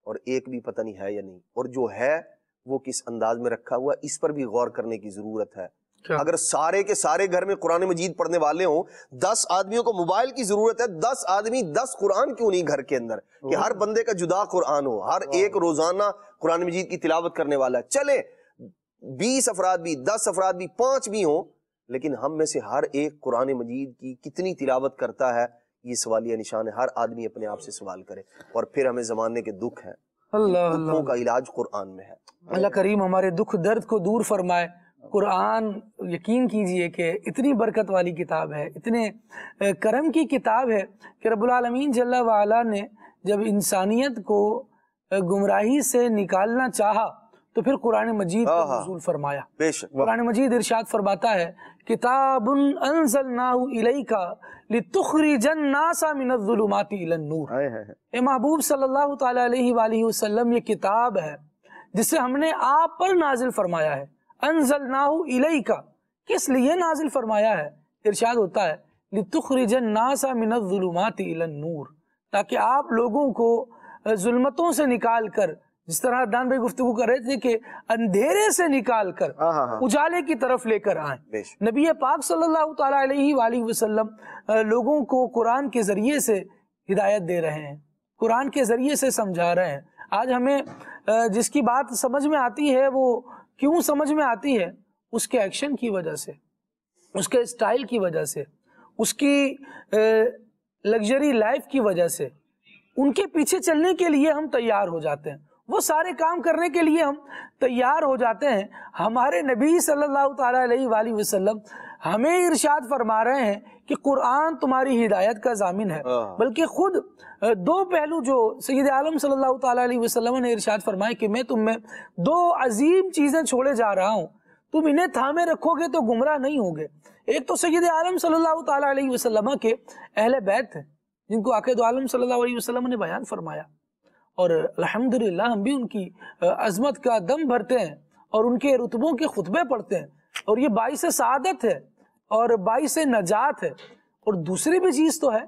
اور ایک بھی پتہ نہیں ہے یا نہیں، اور جو ہے وہ کس انداز میں رکھا ہوا، اس پر بھی غور کرنے کی ضرورت ہے. اگر سارے کے سارے گھر میں قرآن مجید پڑھنے والے ہوں، 10 آدمیوں کو موبائل کی ضرورت ہے، 10 آدمی 10 قرآن کیوں نہیں گھر کے اندر، کہ ہر بندے کا جدا قرآن ہو، ہر ایک روزانہ قرآن مجید کی تلاوت کرنے والا ہے. چلے 20 افراد بھی، 10 افراد بھی، 5 بھی ہوں، لیکن ہم میں سے ہر ایک قرآن مجید کی کتنی تلاوت کرتا ہے، یہ سوالیہ نشان ہے. ہر آدمی اپنے آپ سے سوال کرے. اور پھر ہمیں زمانے کے دکھ ہیں، دکھوں کا علاج قرآن میں ہے. اللہ کریم ہمارے دکھ درد کو دور فرمائے. قرآن یقین کیجئے کہ اتنی برکت والی کتاب ہے، اتنے کرم کی کتاب ہے کہ رب العالمین جل وعلا نے جب انسانیت کو گمراہی سے نکالنا چاہا تو پھر قرآن مجید کو نزول فرمایا. قرآن مجید ارشاد فرماتا ہے کتاب انزلناہ الیک لتخرج الناس من الظلمات الی النور. اے محبوب صلی اللہ تعالی علیہ وآلہ وسلم، یہ کتاب ہے جسے ہم نے آپ پر نازل فرمایا ہے. انزلناہ الیک، کس لیے نازل فرمایا ہے؟ ارشاد ہوتا ہے لتخرج الناس من الظلمات الی النور، تاکہ آپ لوگوں کو ظلمتوں سے نکال کر، جس طرح دان بھائی گفتگو کر رہے تھے کہ اندھیرے سے نکال کر اجالے کی طرف لے کر آئیں. نبی پاک صلی اللہ تعالیٰ علیہ وآلہ وسلم لوگوں کو قرآن کے ذریعے سے ہدایت دے رہے ہیں، قرآن کے ذریعے سے سمجھا رہے ہیں. آج ہمیں جس کی بات سمجھ میں آتی ہے وہ کیوں سمجھ میں آتی ہے؟ اس کے ایکشن کی وجہ سے، اس کے اسٹائل کی وجہ سے، اس کی لگژری لائف کی وجہ سے. ان کے پیچھے چلنے کے لیے ہم تیار ہو جاتے ہیں، وہ سارے کام کرنے کے لیے ہم تیار ہو جاتے ہیں. ہمارے نبی صلی اللہ تعالیٰ علیہ وآلہ وسلم ہمیں ارشاد فرما رہے ہیں کہ قرآن تمہاری ہدایت کا ضامن ہے. بلکہ خود 2 پہلو جو سید عالم صلی اللہ تعالیٰ علیہ وسلم نے ارشاد فرمائے کہ میں تم میں 2 عظیم چیزیں چھوڑے جا رہا ہوں، تم انہیں تھامے رکھو گے تو گمراہ نہیں ہوگے. ایک تو سید عالم صلی اللہ تعالیٰ علیہ وسلم کے اہل بیت تھے، جن کو آقا دو عالم صلی اللہ علیہ وسلم نے بیان فرمایا، اور الحمدللہ ہم بھی ان کی عظمت کا دم بھرتے ہیں اور ان کے رتبوں کے خطبے پڑھتے ہیں، اور یہ باعث سعادت ہے اور باعث نجات ہے. اور دوسری بھی چیز تو ہے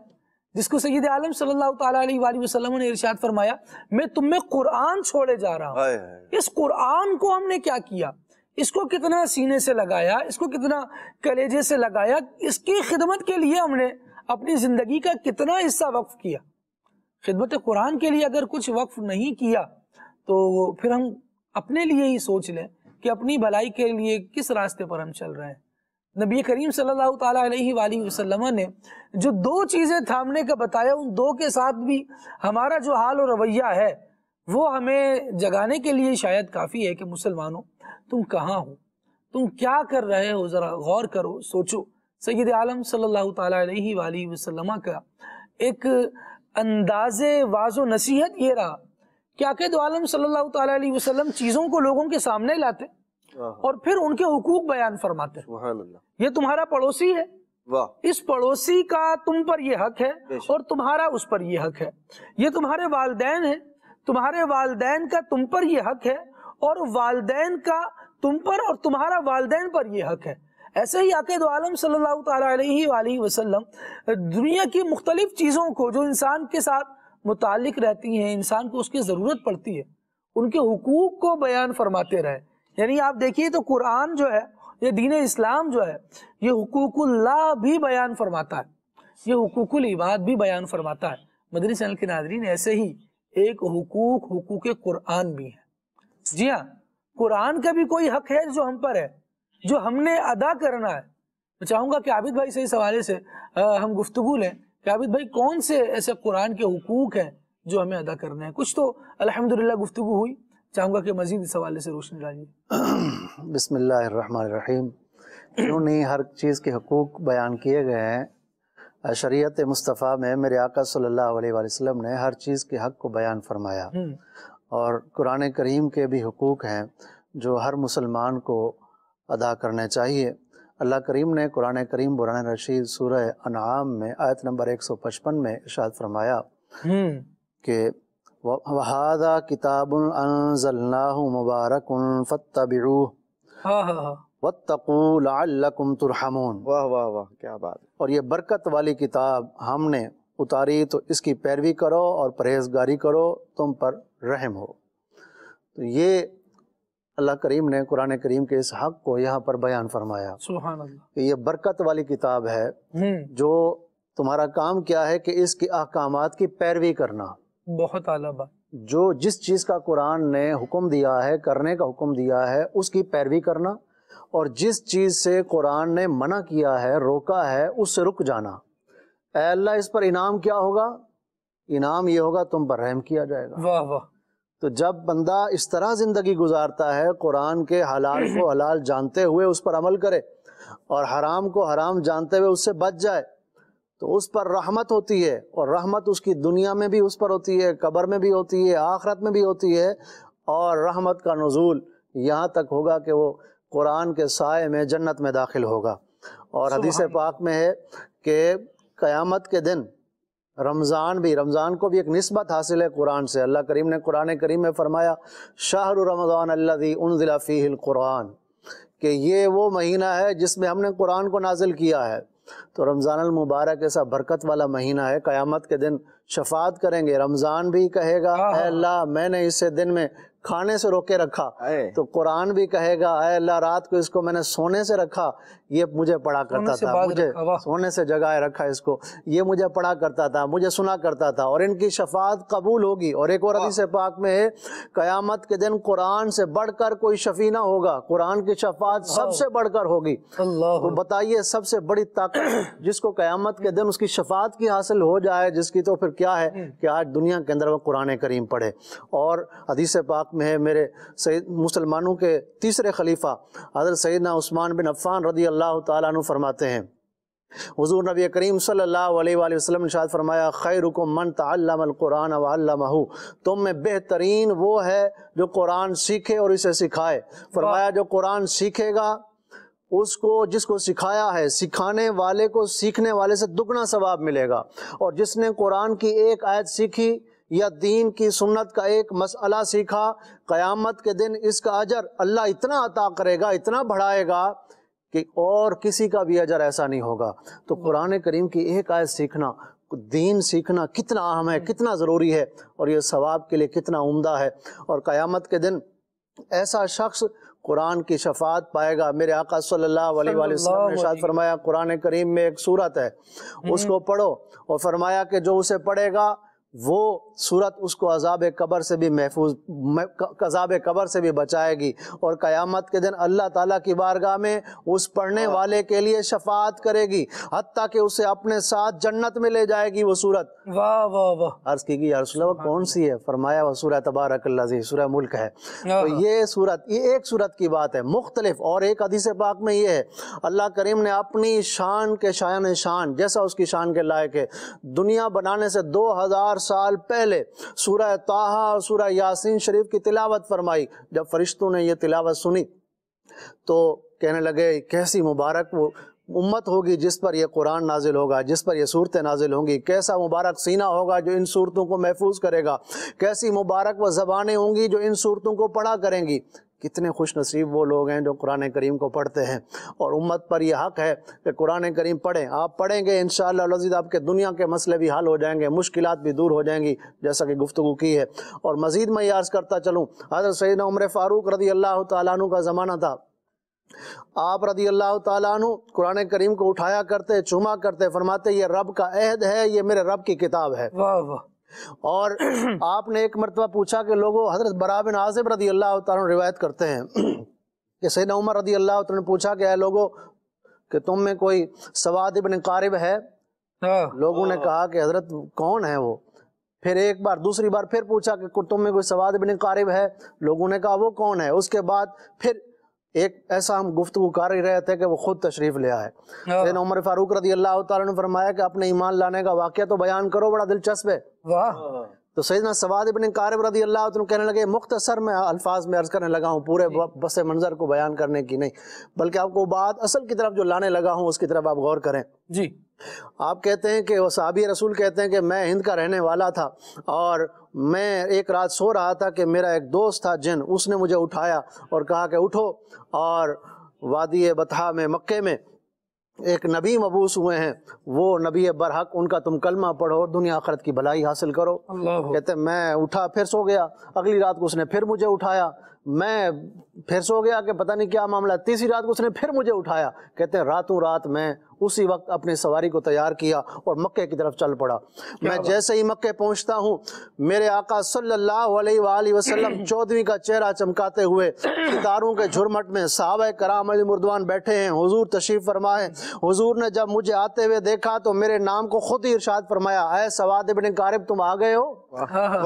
جس کو سید عالم صلی اللہ تعالیٰ علیہ وآلہ وسلم نے ارشاد فرمایا میں تم میں قرآن چھوڑے جا رہا ہوں. اس قرآن کو ہم نے کیا کیا؟ اس کو کتنا سینے سے لگایا، اس کو کتنا کلیجے سے لگایا، اس کی خدمت کے لیے ہم نے اپنی زندگی کا کتنا حصہ وقف کیا. خدمت قرآن کے لیے اگر کچھ وقف نہیں کیا تو پھر ہم اپنے لیے ہی سوچ لیں کہ اپنی بھلائی کے لیے کس راستے پر ہم چل رہے ہیں. نبی کریم صلی اللہ تعالیٰ علیہ وآلہ وسلم نے جو 2 چیزیں تھامنے کا بتایا، ان 2 کے ساتھ بھی ہمارا جو حال و رویہ ہے وہ ہمیں جگانے کے لیے شاید کافی ہے کہ مسلمانوں تم کہاں ہو؟ تم کیا کر رہے ہو؟ ذرا غور کرو، سوچو۔ سید عالم صلی اللہ تعالیٰ علیہ وآلہ وسلم کا ایک انداز واضح و نصیحت یہ رہا کہ عاقد عالم صلی اللہ تعالیٰ علیہ وسلم چیزوں کو لوگوں کے سامنے لاتے اور پھر ان کے حقوق بیان فرماتے۔ سبحان اللہ۔ یہ تمہارا پڑوسی ہے، واہ، اس پڑوسی کا تم پر یہ حق ہے اور تمہارا اس پر یہ حق ہے۔ یہ تمہارے والدین ہیں، تمہارے والدین کا تم پر یہ حق ہے اور والدین کا تم پر اور تمہارا والدین پر یہ حق ہے۔ ایسے ہی عاقد عالم صلی اللہ تعالیٰ علیہ وآلہ وسلم دنیا کی مختلف چیزوں کو جو انسان کے ساتھ متعلق رہتی ہیں، انسان کو اس کی ضرورت پڑتی ہے، ان کے حقوق کو بیان فرماتے رہے۔ یعنی آپ دیکھیے تو قرآن جو ہے، یہ دین اسلام جو ہے، یہ حقوق اللہ بھی بیان فرماتا ہے، یہ حقوق العباد بھی بیان فرماتا ہے۔ مدنی چینل کے ناظرین، ایسے ہی ایک حقوق قرآن بھی ہے۔ جی ہاں، قرآن کا بھی کوئی حق ہے جو ہم پر ہے، جو ہم نے ادا کرنا ہے۔ میں چاہوں گا کہ عابد بھائی سے اس حوالے سے ہم گفتگو لیں کہ عابد بھائی کون سے ایسے قرآن کے حقوق ہیں جو ہمیں ادا کرنے ہیں؟ کچھ تو الحمدللہ گفتگو ہوئی، چاہوں گا کہ مزید اس حوالے سے روشنی ڈالیے۔ بسم اللہ الرحمن الرحیم۔ کیوں نہیں ہر چیز کے حقوق بیان کیے گئے ہیں۔ شریعت مصطفیٰ میں میرے آقا صلی اللہ علیہ وآلہ وسلم نے ہر چیز کے حق کو بیان فرمایا، اور قرآن کریم کے بھی حقوق ہیں جو ہر مسلمان کو ادا کرنے چاہیے۔ اللہ کریم نے قرآن کریم برہان رشید سورہ انعام میں آیت نمبر 155 میں ارشاد فرمایا کہ وَهَذَا كِتَابٌ أَنزَلْنَاهُ مُبَارَكٌ فَاتَّبِعُوهُ وَاتَّقُوا لَعَلَّكُمْ تُرْحَمُونَ۔ واہ واہ واہ، کیا بات۔ اور یہ برکت والی کتاب ہم نے اتاری تو اس کی پیروی کرو اور پرہیزگاری کرو، تم پر رحم ہو۔ تو یہ اللہ کریم نے قرآن کریم کے اس حق کو یہاں پر بیان فرمایا۔ سبحان اللہ۔ کہ یہ برکت والی کتاب ہے، جو تمہارا کام کیا ہے کہ اس کے احکامات کی پیروی کرنا۔ بہت اعلیٰ بات۔ جو جس چیز کا قرآن نے حکم دیا ہے، کرنے کا حکم دیا ہے، اس کی پیروی کرنا، اور جس چیز سے قرآن نے منع کیا ہے، روکا ہے، اس سے رک جانا۔ اے اللہ، اس پر انعام کیا ہوگا؟ انعام یہ ہوگا تم پر رحم کیا جائے گا۔ واہ واہ۔ تو جب بندہ اس طرح زندگی گزارتا ہے، قرآن کے حلال کو حلال جانتے ہوئے اس پر عمل کرے اور حرام کو حرام جانتے ہوئے اس سے بچ جائے، تو اس پر رحمت ہوتی ہے، اور رحمت اس کی دنیا میں بھی اس پر ہوتی ہے، قبر میں بھی ہوتی ہے، آخرت میں بھی ہوتی ہے، اور رحمت کا نزول یہاں تک ہوگا کہ وہ قرآن کے سائے میں جنت میں داخل ہوگا۔ اور حدیث پاک میں ہے کہ قیامت کے دن رمضان کو بھی ایک نسبت حاصل ہے قرآن سے۔ اللہ کریم نے قرآن کریم میں فرمایا شہر رمضان الذی انزل فیہ القرآن، کہ یہ وہ مہینہ ہے جس میں ہم نے قرآن کو نازل کیا ہے۔ تو رمضان المبارک ایسا برکت والا مہینہ ہے، قیامت کے دن شفاعت کریں گے۔ رمضان بھی کہے گا اے اللہ میں نے اسے دن میں کھانے سے روکے رکھا، تو قرآن بھی کہے گا اے اللہ رات کو اس کو میں نے سونے سے رکھا، یہ مجھے پڑھا کرتا تھا، مجھے سونے سے جگائے رکھا اس کو، یہ مجھے پڑھا کرتا تھا، مجھے سنا کرتا تھا، اور ان کی شفاعت قبول ہوگی۔ اور ایک اور حدیث پاک میں ہے قیامت کے دن قرآن سے بڑھ کر کوئی شفیع نہ ہوگا، قرآن کی شفاعت سب سے بڑھ کر ہوگی۔ تو بتائیے سب سے بڑی طاقت جس کو قیامت کے دن اس کی شفاعت کی حاصل ہو جائے، جس کی تو پھر کیا ہے کہ آج دنیا کے اندر وہ قرآن کریم پڑھے۔ اور حدیث پاک میں ہے میرے مسلمانوں کے تیسرے خلیفہ حضرت سیدنا عثمان بن عفان رضی اللہ تعالیٰ عنہ فرماتے ہیں، حضور نبی کریم صلی اللہ علیہ وآلہ وسلم نے ارشاد فرمایا خیرکم من تعلم القرآن وعلمہ، تم میں بہترین وہ ہے جو قرآن سیکھے اور اسے سکھائے۔ فرمایا جو قرآن سیکھے گا اس کو، جس کو سکھایا ہے، سکھانے والے کو سیکھنے والے سے دگنا ثواب ملے گا، اور جس نے قرآن کی ایک آیت سیکھی یا دین کی سنت کا ایک مسئلہ سیکھا، قیامت کے دن اس کا اجر اللہ اتنا عطا کرے گا، اتنا بڑھائے گا کہ اور کسی کا بھی اجر ایسا نہیں ہوگا۔ تو قرآن کریم کی ایک آیت سیکھنا، دین سیکھنا کتنا اہم ہے، کتنا ضروری ہے، اور یہ ثواب کے لیے کتنا عمدہ ہے۔ اور قیامت کے دن ایسا شخص قرآن کی شفاعت پائے گا۔ میرے آقا صلی اللہ علیہ وآلہ وسلم نے ارشاد فرمایا قرآن کریم میں ایک سورت ہے، اس کو پڑھو، اور فرمایا کہ جو اسے پڑھے گا وہ صورت اس کو عذاب قبر سے بھی محفوظ، عذاب قبر سے بھی بچائے گی، اور قیامت کے دن اللہ تعالیٰ کی بارگاہ میں اس پڑھنے والے کے لیے شفاعت کرے گی، حتیٰ کہ اسے اپنے ساتھ جنت میں لے جائے گی وہ صورت۔ واہ واہ واہ۔ عرض کی گئی یا رسول اللہ کون سی ہے؟ فرمایا وہ سورہ تبارک الذی، سورہ ملک ہے۔ تو یہ صورت، یہ ایک صورت کی بات ہے، مختلف۔ اور ایک حدیث پاک میں یہ ہے، اللہ کریم نے اپنی شان کے شایان شان، جیسا اس کی شان کے لائق ہے، دنیا بنانے سے 2000 سال پہلے سورہ طٰہٰ اور سورہ یاسین شریف کی تلاوت فرمائی۔ جب فرشتوں نے یہ تلاوت سنی تو کہنے لگے کیسی مبارک وہ امت ہوگی جس پر یہ قرآن نازل ہوگا، جس پر یہ صورتیں نازل ہوں گی، کیسا مبارک سینہ ہوگا جو ان صورتوں کو محفوظ کرے گا، کیسی مبارک وہ زبانیں ہوں گی جو ان صورتوں کو پڑھا کریں گی۔ کتنے خوش نصیب وہ لوگ ہیں جو قرآن کریم کو پڑھتے ہیں، اور امت پر یہ حق ہے کہ قرآن کریم پڑھیں۔ آپ پڑھیں گے انشاءاللہ العزیز آپ کے دنیا کے مسئلے بھی حل ہو جائیں گے، مشکلات بھی دور ہو جائیں گی، جیسا کہ گفتگو کی ہے۔ اور مزید میں یہ عرض کرتا چلوں، حضرت سیدنا عمر فاروق رضی اللہ تعالیٰ عنہ کا زمانہ تھا، آپ رضی اللہ تعالیٰ عنہ قرآن کریم کو اٹھایا کرتے، چوما کرتے، فرماتے یہ رب کا عہد ہے، یہ میرے رب کی کتاب ہے۔ واہ واہ۔ اور آپ نے ایک مرتبہ پوچھا کہ لوگوں، حضرت براء بن عازب رضی اللہ تعالیٰ عنہ روایت کرتے ہیں کہ سیدنا عمر رضی اللہ تعالیٰ نے پوچھا کہ اے لوگوں کہ تم میں کوئی سواد ابن قارب ہے؟ لوگوں نے کہا کہ حضرت کون ہے وہ؟ پھر ایک بار دوسری بار پھر پوچھا کہ تم میں کوئی سواد ابن قارب ہے؟ لوگوں نے کہا وہ کون ہے؟ اس کے بعد پھر ایک ایسا ہم گفتگو کر ہی رہے تھے کہ وہ خود تشریف لے آئے۔ سیدنا عمر فاروق رضی اللہ تعالیٰ نے فرمایا کہ اپنے ایمان لانے کا واقعہ تو بیان کرو، بڑا دلچسپ ہے۔ واہ۔ تو سیدنا سواد ابن قارب رضی اللہ عنہ کہنے لگے، مختصر میں الفاظ میں عرض کرنے لگا ہوں، پورے پس منظر کو بیان کرنے کی نہیں، بلکہ آپ کو بات اصل کی طرف جو لانے لگا ہوں اس کی طرف آپ غور کریں۔ جی۔ آپ کہتے ہیں کہ وہ صحابی رسول کہتے ہیں کہ میں ہند کا رہنے والا تھا، اور میں ایک رات سو رہا تھا کہ میرا ایک دوست تھا جن، اس نے مجھے اٹھایا اور کہا کہ اٹھو، اور وادی بطحا میں مکے میں ایک نبی مبعوث ہوئے ہیں، وہ نبی برحق، ان کا تم کلمہ پڑھو اور دنیا آخرت کی بھلائی حاصل کرو۔ کہتے ہیں میں اٹھا، پھر سو گیا، اگلی رات کو اس نے پھر مجھے اٹھایا، میں پھر سو گیا کہ پتہ نہیں کیا معاملہ، تیسری رات کو اس نے پھر مجھے اٹھایا۔ کہتے ہیں راتوں رات میں اسی وقت اپنی سواری کو تیار کیا اور مکے کی طرف چل پڑا۔ میں جیسے ہی مکے پہنچتا ہوں، میرے آقا صلی اللہ علیہ وآلہ وسلم 14ویں کا چہرہ چمکاتے ہوئے ستاروں کے جھرمٹ میں صحابہ کرام علی مردوان بیٹھے ہیں، حضور تشریف فرمائے۔ حضور نے جب مجھے آتے ہوئے دیکھا تو میرے نام کو خود ہی ارشاد فرمایا، اے سواد ابن قارب تم آ گئے ہو؟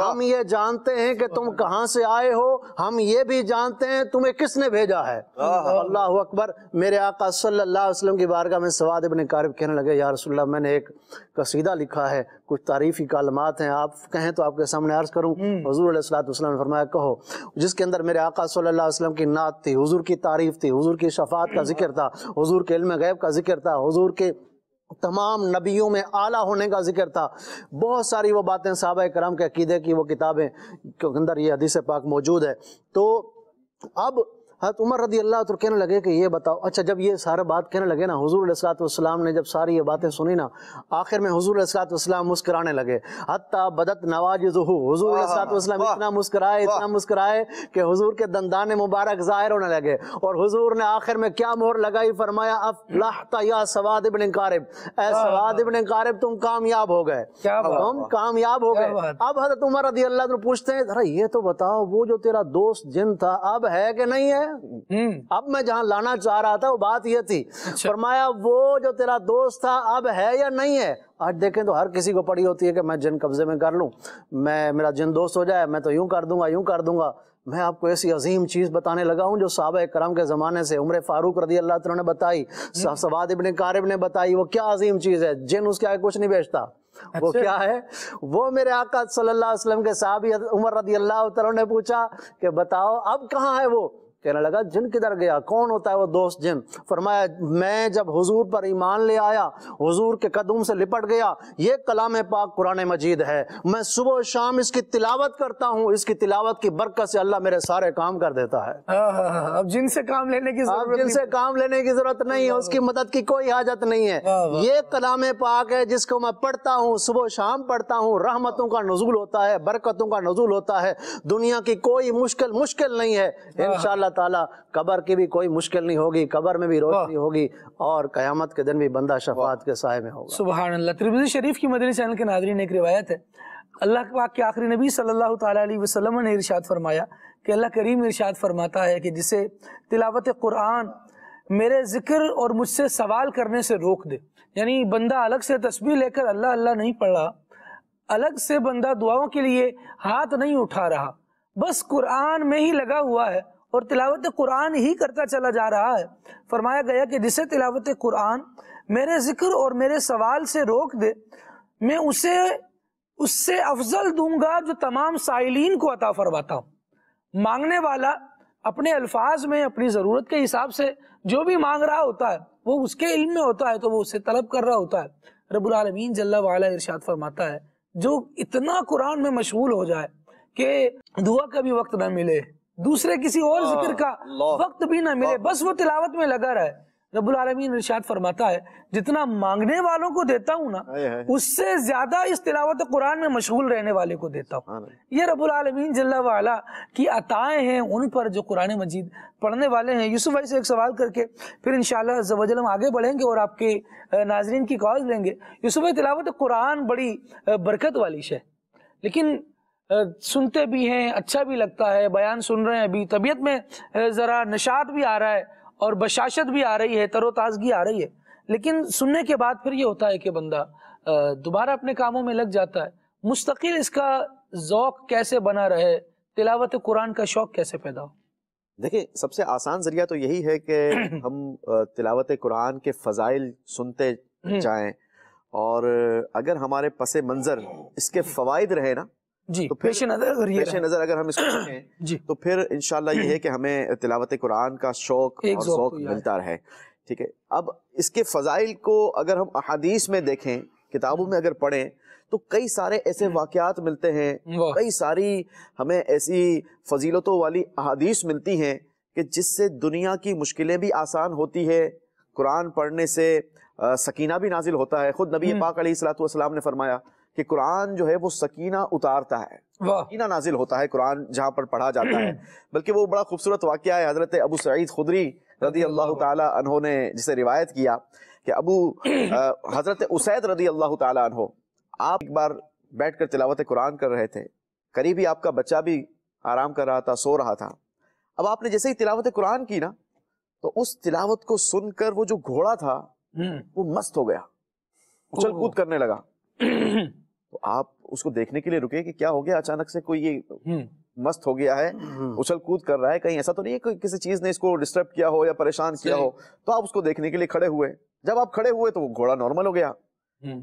ہم یہ جانتے ہیں کہ تم کہاں سے آئے ہو، ہم یہ بھی جانتے ہیں تمہیں کس نے بھیجا ہے۔ اللہ اکبر۔ میرے آقا صلی اللہ علیہ وسلم کی بارگاہ میں سواد ابن قارب کہنے لگے، یا رسول اللہ میں نے ایک قصیدہ لکھا ہے، کچھ تعریفی کلمات ہیں، آپ کہیں تو آپ کے سامنے عرض کروں؟ حضور علیہ الصلوۃ والسلام نے فرمایا کہو، جس کے اندر میرے آقا صلی اللہ علیہ وسلم کی نعت تھی، حضور کی تعریف تھی، حضور کی شفاعت کا ذکر تھا، حضور کے علم غیب کا ذکر تھا، حضور کے تمام نبیوں میں اعلیٰ ہونے کا ذکر تھا، بہت ساری وہ باتیں صحابہ کرام کے عقیدے کی وہ کتابیں کے اندر یہ حدیث پاک موجود ہے۔ تو اب حضرت عمر رضی اللہ عنہ کہنے لگے کہ یہ بتاؤ، اچھا جب یہ سارا بات کہنے لگے نا، حضور علیہ الصلوۃ والسلام نے جب ساری یہ باتیں سنی نا، آخر میں حضور علیہ الصلوۃ والسلام مسکرانے لگے، حتیٰ بدت نواجذہ، حضور علیہ الصلوۃ والسلام اتنا مسکرائے کہ حضور کے دندان مبارک ظاہر ہونے لگے، اور حضور نے آخر میں کیا مہر لگائی، فرمایا افلحت یا سواد ابن قارب، اے سواد ابن قارب تم کامیاب ہو گئے، تم کامیاب ہو گئے۔ اب حضرت عمر رضی اللہ عنہ پوچھتے ہیں، ذرا یہ تو بتاؤ وہ جو تیرا دوست جن تھا اب ہے کہ نہیں ہے؟ اب میں جہاں لانا چاہ رہا تھا وہ بات یہ تھی، فرمایا وہ جو تیرا دوست تھا اب ہے یا نہیں ہے؟ آج دیکھیں تو ہر کسی کو پڑی ہوتی ہے کہ میں جن قبضے میں کر لوں، میرا جن دوست ہو جائے، میں تو یوں کر دوں گا۔ میں آپ کو ایسی عظیم چیز بتانے لگا ہوں جو صحابہ کرام کے زمانے سے عمر فاروق رضی اللہ عنہ نے بتائی، سواد ابن قارب نے بتائی، وہ کیا عظیم چیز ہے، جن اس کے آگے کچھ نہیں بیچتا۔ وہ کیا ہے؟ وہ میرے آقا صلی اللہ علیہ وسلم کے صحابی عمر رضی اللہ عنہ نے پوچھا کہ بتاؤ اب کہاں ہے وہ؟ کہنے لگا جن کدھر گیا، کون ہوتا ہے وہ دوست جن؟ فرمایا میں جب حضور پر ایمان لے آیا، حضور کے قدم سے لپٹ گیا، یہ کلام پاک قرآن مجید ہے، میں صبح و شام اس کی تلاوت کرتا ہوں، اس کی تلاوت کی برکت سے اللہ میرے سارے کام کر دیتا ہے۔ اب جن سے کام لینے کی ضرورت نہیں ہے، اس کی مدد کی کوئی حاجت نہیں ہے، یہ کلام پاک ہے جس کو میں پڑھتا ہوں، صبح و شام پڑھتا ہوں، رحمتوں کا نزول ہوتا ہے، برکتوں کا نزول ہوتا ہے، دنیا کی کوئی مشکل نہیں ہے، انشاءاللہ تعالیٰ قبر کی بھی کوئی مشکل نہیں ہوگی، قبر میں بھی روشنی ہوگی، اور قیامت کے دن بھی بندہ شفاعت کے سائے میں ہوگا۔ سبحان اللہ۔ ترمذی شریف کی مدنی چینل کے ناظرین ایک روایت ہے، اللہ پاک کے آخری نبی صلی اللہ تعالیٰ علیہ وسلم نے ارشاد فرمایا کہ اللہ کریم ارشاد فرماتا ہے کہ جسے تلاوت قرآن میرے ذکر اور مجھ سے سوال کرنے سے روک دے، یعنی بندہ الگ سے تسبیح لے کر اللہ اللہ نہیں پڑھ رہا، الگ سے بندہ دعاؤں کے لیے ہاتھ نہیں اٹھا رہا، بس قرآن میں ہی لگا ہوا ہے اور تلاوت قرآن ہی کرتا چلا جا رہا ہے، فرمایا گیا کہ جسے تلاوت قرآن میرے ذکر اور میرے سوال سے روک دے، میں اسے اس سے افضل دوں گا جو تمام سائلین کو عطا فرماتا ہوں۔ مانگنے والا اپنے الفاظ میں اپنی ضرورت کے حساب سے جو بھی مانگ رہا ہوتا ہے وہ اس کے علم میں ہوتا ہے تو وہ اسے طلب کر رہا ہوتا ہے۔ رب العالمین جل وعلا ارشاد فرماتا ہے جو اتنا قرآن میں مشغول ہو جائے کہ دعا کا بھی وقت نہ ملے، دوسرے کسی اور ذکر کا وقت بھی نہ ملے، بس وہ تلاوت میں لگا رہے، رب العالمین ارشاد فرماتا ہے جتنا مانگنے والوں کو دیتا ہوں نا اس سے زیادہ اس تلاوت قرآن میں مشغول رہنے والے کو دیتا ہوں۔ یہ رب العالمین جل وعلا کی عطائیں ہیں ان پر جو قرآن مجید پڑھنے والے ہیں۔ یوسف بھائی سے ایک سوال کر کے پھر انشاءاللہ عز و جل ہم آگے بڑھیں گے اور آپ کے ناظرین کی کالز لیں گے۔ یوسف بھائی، تلاوت قرآن بڑی برکت والی شے، لیکن سنتے بھی ہیں، اچھا بھی لگتا ہے، بیان سن رہے ہیں، ابھی طبیعت میں ذرا نشاط بھی آ رہا ہے اور بشاشت بھی آ رہی ہے، تر و تازگی آ رہی ہے، لیکن سننے کے بعد پھر یہ ہوتا ہے کہ بندہ دوبارہ اپنے کاموں میں لگ جاتا ہے۔ مستقل اس کا ذوق کیسے بنا رہے، تلاوت قرآن کا شوق کیسے پیدا ہو؟ دیکھیں، سب سے آسان ذریعہ تو یہی ہے کہ ہم تلاوت قرآن کے فضائل سنتے جائیں، اور اگر ہمارے پس منظر اس کے فوائد رہے نا جی، تو پیش نظر اگر ہم اس کو رکھیں جی تو پھر انشاءاللہ یہ ہے کہ ہمیں تلاوت قرآن کا شوق اور ذوق ملتا رہے۔ ٹھیک ہے، اب اس کے فضائل کو اگر ہم احادیث میں دیکھیں، کتابوں میں اگر پڑھیں تو کئی سارے ایسے واقعات ملتے ہیں، کئی ساری ہمیں ایسی فضیلتوں والی احادیث ملتی ہیں کہ جس سے دنیا کی مشکلیں بھی آسان ہوتی ہے، قرآن پڑھنے سے سکینہ بھی نازل ہوتا ہے۔ خود نبی پاک علیہ الصلوۃ والسلام نے فرمایا کہ قرآن جو ہے وہ سکینہ اتارتا ہے، سکینہ نازل ہوتا ہے قرآن جہاں پر پڑھا جاتا ہے۔ بلکہ وہ بڑا خوبصورت واقعہ ہے، حضرت ابو سعید خدری رضی اللہ تعالی عنہ نے جسے روایت کیا کہ حضرت اسید رضی اللہ تعالی عنہ آپ ایک بار بیٹھ کر تلاوت قرآن کر رہے تھے، قریب ہی آپ کا بچہ بھی آرام کر رہا تھا، سو رہا تھا۔ اب آپ نے جیسے ہی تلاوت قرآن کی نا تو اس تلاوت کو سن کر وہ جو گھوڑا تھا وہ مست ہو گیا، اچھل کود کرنے لگا۔ تو آپ اس کو دیکھنے کے لیے رکے کہ کیا ہو گیا، اچانک سے کوئی یہ مست ہو گیا ہے، اچھل کود کر رہا ہے، کہیں ایسا تو نہیں ہے کہ کسی چیز نے اس کو ڈسٹرب کیا ہو یا پریشان کیا ہو۔ تو آپ اس کو دیکھنے کے لیے کھڑے ہوئے، جب آپ کھڑے ہوئے تو وہ گھوڑا نارمل ہو گیا،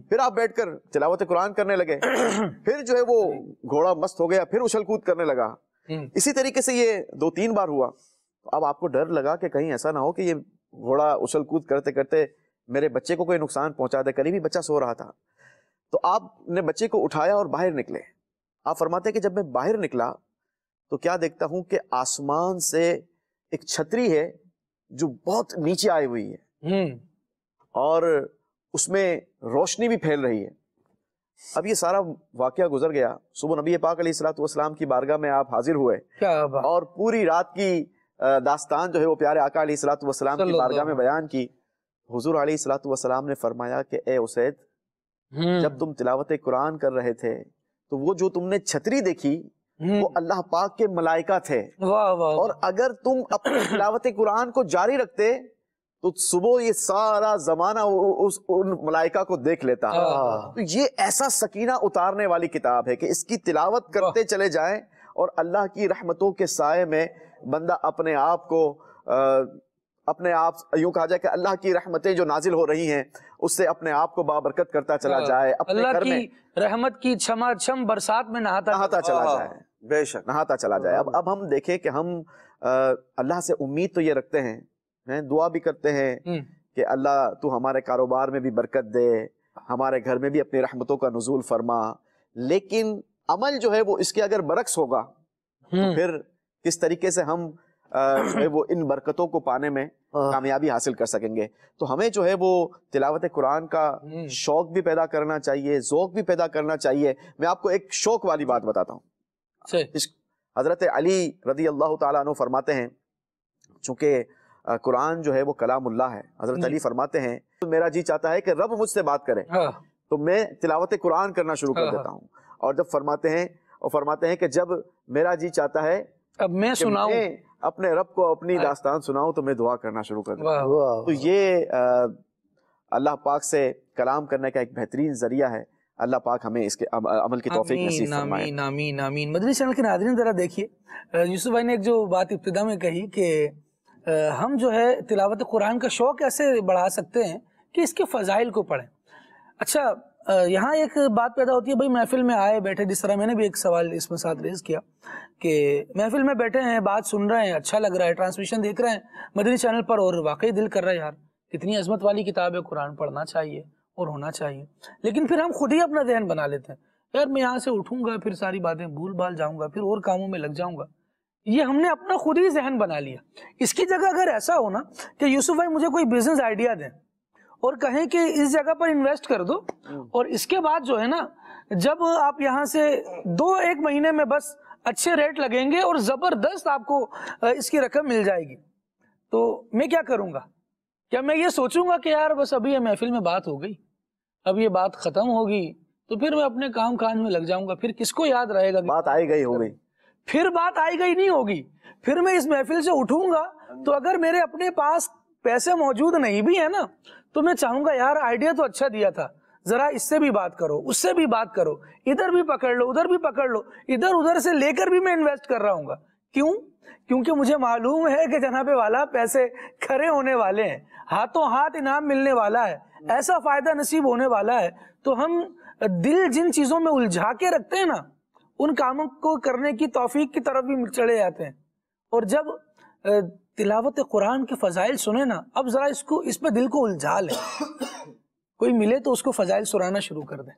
پھر آپ بیٹھ کر تلاوت قرآن کرنے لگے، پھر جو ہے وہ گھوڑا مست ہو گیا، پھر اچھل کود کرنے لگا۔ اسی طریقے سے یہ 2-3 بار ہوا۔ اب آپ کو ڈر لگا کہ کہیں ایسا نہ ہو کہ یہ گھوڑا اچھل کود کرتے کرتے میرے بچے کو کوئی نقصان پہنچا دے، قریبی بچہ سو رہا تھا۔ تو آپ نے بچے کو اٹھایا اور باہر نکلے۔ آپ فرماتے ہیں کہ جب میں باہر نکلا تو کیا دیکھتا ہوں کہ آسمان سے ایک چھتری ہے جو بہت نیچے آئی ہوئی ہے اور اس میں روشنی بھی پھیل رہی ہے۔ اب یہ سارا واقعہ گزر گیا، صبح نبی پاک علیہ الصلوۃ والسلام کی بارگاہ میں آپ حاضر ہوئے اور پوری رات کی داستان جو ہے وہ پیارے آقا علیہ الصلوۃ والسلام کی بارگاہ میں بیان کی۔ حضور علیہ الصلوۃ والسلام نے فرمایا کہ اے اسید، جب تم تلاوت قرآن کر رہے تھے تو وہ جو تم نے چھتری دیکھی وہ اللہ پاک کے ملائکہ تھے، اور اگر تم اپنی تلاوت قرآن کو جاری رکھتے تو صبح یہ سارا زمانہ ان ملائکہ کو دیکھ لیتا۔ تو یہ ایسا سکینہ اتارنے والی کتاب ہے کہ اس کی تلاوت کرتے چلے جائیں اور اللہ کی رحمتوں کے سائے میں بندہ اپنے آپ کو یوں کہا جائے کہ اللہ کی رحمتیں جو نازل ہو رہی ہیں اس سے اپنے آپ کو بابرکت کرتا چلا جائے، اپنے اللہ گھر میں کی رحمت کی چھما چھم برسات میں نہاتا چلا جائے، بے شک نہاتا چلا جائے۔ اب ہم دیکھیں کہ ہم اللہ سے امید تو یہ رکھتے ہیں، دعا بھی کرتے ہیں کہ اللہ تو ہمارے کاروبار میں بھی برکت دے، ہمارے گھر میں بھی اپنی رحمتوں کا نزول فرما، لیکن عمل جو ہے وہ اس کے اگر برعکس ہوگا تو پھر کس طریقے سے ہم وہ ان برکتوں کو پانے میں کامیابی حاصل کر سکیں گے؟ تو ہمیں جو ہے وہ تلاوت قرآن کا شوق بھی پیدا کرنا چاہیے، ذوق بھی پیدا کرنا چاہیے۔ میں آپ کو ایک شوق والی بات بتاتا ہوں۔ حضرت علی رضی اللہ تعالیٰ عنہ فرماتے ہیں، چونکہ قرآن جو ہے وہ کلام اللہ ہے، حضرت علی فرماتے ہیں میرا جی چاہتا ہے کہ رب مجھ سے بات کرے تو میں تلاوت قرآن کرنا شروع کر دیتا ہوں، اور جب فرماتے ہیں کہ جب میرا جی چاہتا ہے اب میں سناؤں، میں اپنے رب کو اپنی داستان سناؤں تو میں دعا کرنا شروع کر دوں. تو یہ اللہ پاک سے کلام کرنے کا ایک بہترین ذریعہ ہے. اللہ پاک ہمیں اس کے عمل کی توفیق نصیب فرمائے. آمین آمین آمین. مدنی چینل کے ناظرین ذرا دیکھیے، یوسف بھائی نے ایک جو بات ابتدا میں کہی کہ ہم جو ہے تلاوت قرآن کا شوق ایسے بڑھا سکتے ہیں کہ اس کے فضائل کو پڑھیں. اچھا یہاں ایک بات پیدا ہوتی ہے، بھائی محفل میں آئے بیٹھے، جس طرح میں نے بھی ایک سوال اس میں ساتھ ریز کیا کہ محفل میں بیٹھے ہیں، بات سن رہے ہیں، اچھا لگ رہا ہے، ٹرانسمیشن دیکھ رہے ہیں مدنی چینل پر، اور واقعی دل کر رہا ہے یار کتنی عظمت والی کتاب ہے، قرآن پڑھنا چاہیے اور ہونا چاہیے. لیکن پھر ہم خود ہی اپنا ذہن بنا لیتے ہیں، یار میں یہاں سے اٹھوں گا پھر ساری باتیں بھول بھال جاؤں گا، پھر اور کاموں میں لگ جاؤں گا. یہ ہم نے اپنا خود ہی ذہن بنا لیا. اس کی جگہ اگر ایسا ہونا کہ یوسف بھائی مجھے کوئی بزنس آئیڈیا دیں اور کہیں کہ اس جگہ پر انویسٹ کر دو، اور اس کے بعد جو ہے نا جب آپ یہاں سے 2-1 مہینے میں بس اچھے ریٹ لگیں گے اور زبردست آپ کو اس کی رقم مل جائے گی، تو میں کیا کروں گا؟ کیا میں یہ سوچوں گا کہ یار بس ابھی یہ محفل میں بات ہو گئی، اب یہ بات ختم ہوگی تو پھر میں اپنے کام کاج میں لگ جاؤں گا، پھر کس کو یاد رہے گا؟ بات آئی گئی ہو گئی، پھر بات آئی گئی نہیں ہوگی. پھر میں اس محفل سے اٹھوں گا تو اگر میرے اپنے پاس پیسے موجود نہیں بھی ہیں نا تو میں چاہوں گا یار آئیڈیا تو اچھا دیا تھا، ذرا اس سے بھی بات کرو، اس سے بھی بات کرو، ادھر بھی پکڑ لو، ادھر بھی پکڑ لو، ادھر سے لے کر بھی میں انویسٹ کر رہا ہوں گا. کیوں؟ کیونکہ مجھے معلوم ہے کہ جناب والا پیسے کھڑے ہونے والے ہیں، ہاتھوں ہاتھ انعام ملنے والا ہے، ایسا فائدہ نصیب ہونے والا ہے. تو ہم دل جن چیزوں میں الجھا کے رکھتے ہیں نا ان کاموں کو کرنے کی توفیق کی طرف بھی چڑھے جاتے ہیں. اور جب تلاوت قرآن کے فضائل سنیں نا، اب ذرا اس پہ دل کو الجھا لیں. کوئی ملے تو اس کو فضائل سنانا شروع کر دیں،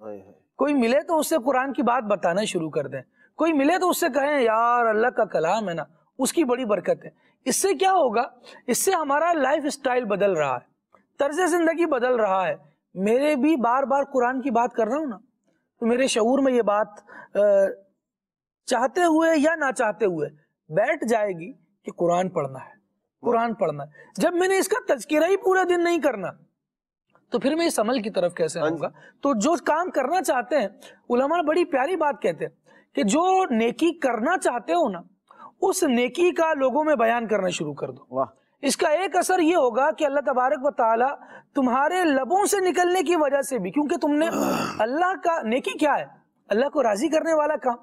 کوئی ملے تو اس سے قرآن کی بات بتانا شروع کر دیں، کوئی ملے تو اس سے کہیں یار اللہ کا کلام ہے نا اس کی بڑی برکت ہے. اس سے کیا ہوگا؟ اس سے ہمارا لائف اسٹائل بدل رہا ہے، طرز زندگی بدل رہا ہے. میرے بھی بار بار قرآن کی بات کر رہا ہوں نا تو میرے شعور میں یہ بات چاہتے ہوئے یا نہ چاہتے ہوئے بیٹھ جائے گی کہ قرآن پڑھنا ہے، قرآن پڑھنا ہے. جب میں نے اس کا تذکرہ ہی پورا دن نہیں کرنا تو پھر میں اس عمل کی طرف کیسے آؤں گا؟ تو جو کام کرنا چاہتے ہیں، علماء بڑی پیاری بات کہتے ہیں کہ جو نیکی کرنا چاہتے ہو نا اس نیکی کا لوگوں میں بیان کرنا شروع کر دو. اس کا ایک اثر یہ ہوگا کہ اللہ تبارک و تعالی تمہارے لبوں سے نکلنے کی وجہ سے بھی، کیونکہ تم نے اللہ کا نیکی کیا ہے؟ اللہ کو راضی کرنے والا کام.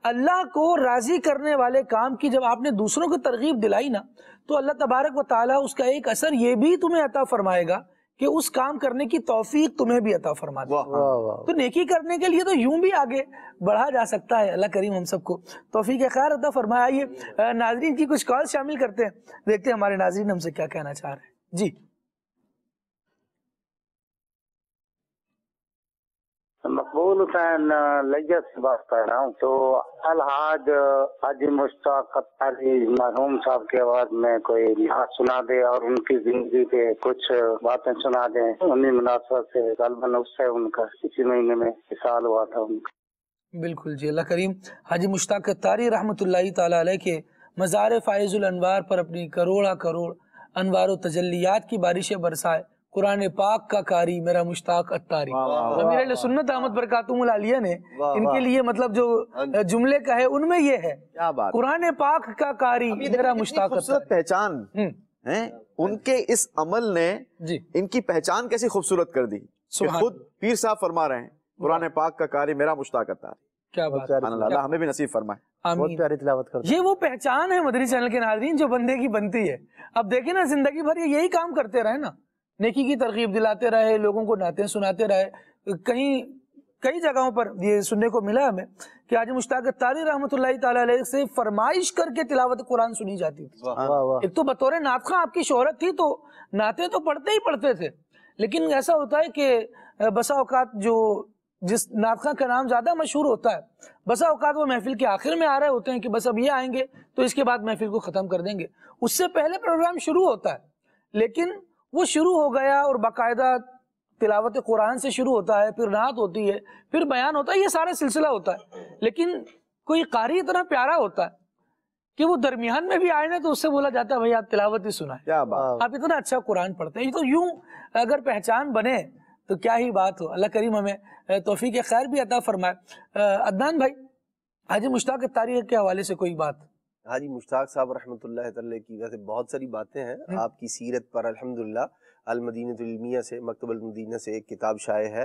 اللہ کو راضی کرنے والے کام کی جب آپ نے دوسروں کو ترغیب دلائی نا تو اللہ تبارک و تعالیٰ اس کا ایک اثر یہ بھی تمہیں عطا فرمائے گا کہ اس کام کرنے کی توفیق تمہیں بھی عطا فرما دے. تو نیکی کرنے کے لیے تو یوں بھی آگے بڑھا جا سکتا ہے. اللہ کریم ہم سب کو توفیق خیر عطا فرمائے. آئیے ناظرین کی کچھ کال شامل کرتے ہیں، دیکھتے ہیں ہمارے ناظرین ہم سے کیا کہنا چاہ رہے ہیں. جی مقبول حسین لیت سے بات کر رہا ہوں. تو الحاج حاجی مشتاق اتاری مرحوم صاحب کے آواز میں کوئی نعت سنا دے اور ان کی زندگی کے کچھ باتیں سنا دیں. انہیں مناسبت سے غالباً اس سے ان کا اسی مہینے میں وصال ہوا تھا ان کا. بالکل جی. اللہ کریم حاجی مشتاق اتاری رحمۃ اللہ تعالی علیہ کے مزار فائز الانوار پر اپنی کروڑا کروڑ انوار و تجلیات کی بارشیں برسائے. قرآن پاک کا قاری میرا مشتاق اتاری. امیر اہل سنت احمد برکاتہم العالیہ نے ان کے لیے مطلب جو جملے کہے ان میں یہ ہے قرآن پاک کا قاری میرا مشتاق اتاری. پہچان ان کے اس عمل نے ان کی پہچان کیسی خوبصورت کر دی. خود پیر صاحب فرما رہے ہیں قرآن پاک کا قاری میرا مشتاق اتاری. کیا بات، اللہ ہمیں بھی نصیب فرمائے. بہت پیاری تلاوت کرتے. یہ وہ پہچان ہے مدنی چینل کے ناظرین جو بندے کی بنتی ہے. اب دیکھیں نا زندگی بھر یہ یہی کام کرتے رہے نا، نیکی کی ترغیب دلاتے رہے، لوگوں کو نعتیں سناتے رہے. کئی جگہوں پر یہ سننے کو ملا ہمیں کہ حاجی مشتاق اتاری رحمۃ اللہ تعالی علیہ سے فرمائش کر کے تلاوت قرآن سنی جاتی تھی. ایک تو بطور نعت خواں آپ کی شہرت تھی تو نعتیں تو پڑھتے ہی پڑھتے تھے، لیکن ایسا ہوتا ہے کہ بسا اوقات جو جس نعت خواں کا نام زیادہ مشہور ہوتا ہے بسا اوقات وہ محفل کے آخر میں آ رہے ہوتے ہیں کہ بس اب یہ آئیں گے تو اس کے بعد محفل کو ختم کر دیں گے. اس سے پہلے پروگرام شروع ہوتا ہے، لیکن وہ شروع ہو گیا اور باقاعدہ تلاوت قرآن سے شروع ہوتا ہے، پھر نعت ہوتی ہے، پھر بیان ہوتا ہے، یہ سارا سلسلہ ہوتا ہے. لیکن کوئی قاری اتنا پیارا ہوتا ہے کہ وہ درمیان میں بھی آئے نا تو اس سے بولا جاتا ہے بھائی آپ تلاوت ہی سنائیں، آپ اتنا اچھا قرآن پڑھتے ہیں. تو یوں اگر پہچان بنے تو کیا ہی بات ہو. اللہ کریم ہمیں توفیق خیر بھی عطا فرمائے. عدنان بھائی، حاجی مشتاق اتاری کے حوالے سے کوئی بات؟ حاجی مشتاق صاحب رحمۃ اللہ تعالی کی ویسے بہت ساری باتیں ہیں آپ کی سیرت پر. الحمدللہ المدینہ العلمیہ سے، مکتب المدینہ سے ایک کتاب شائع ہے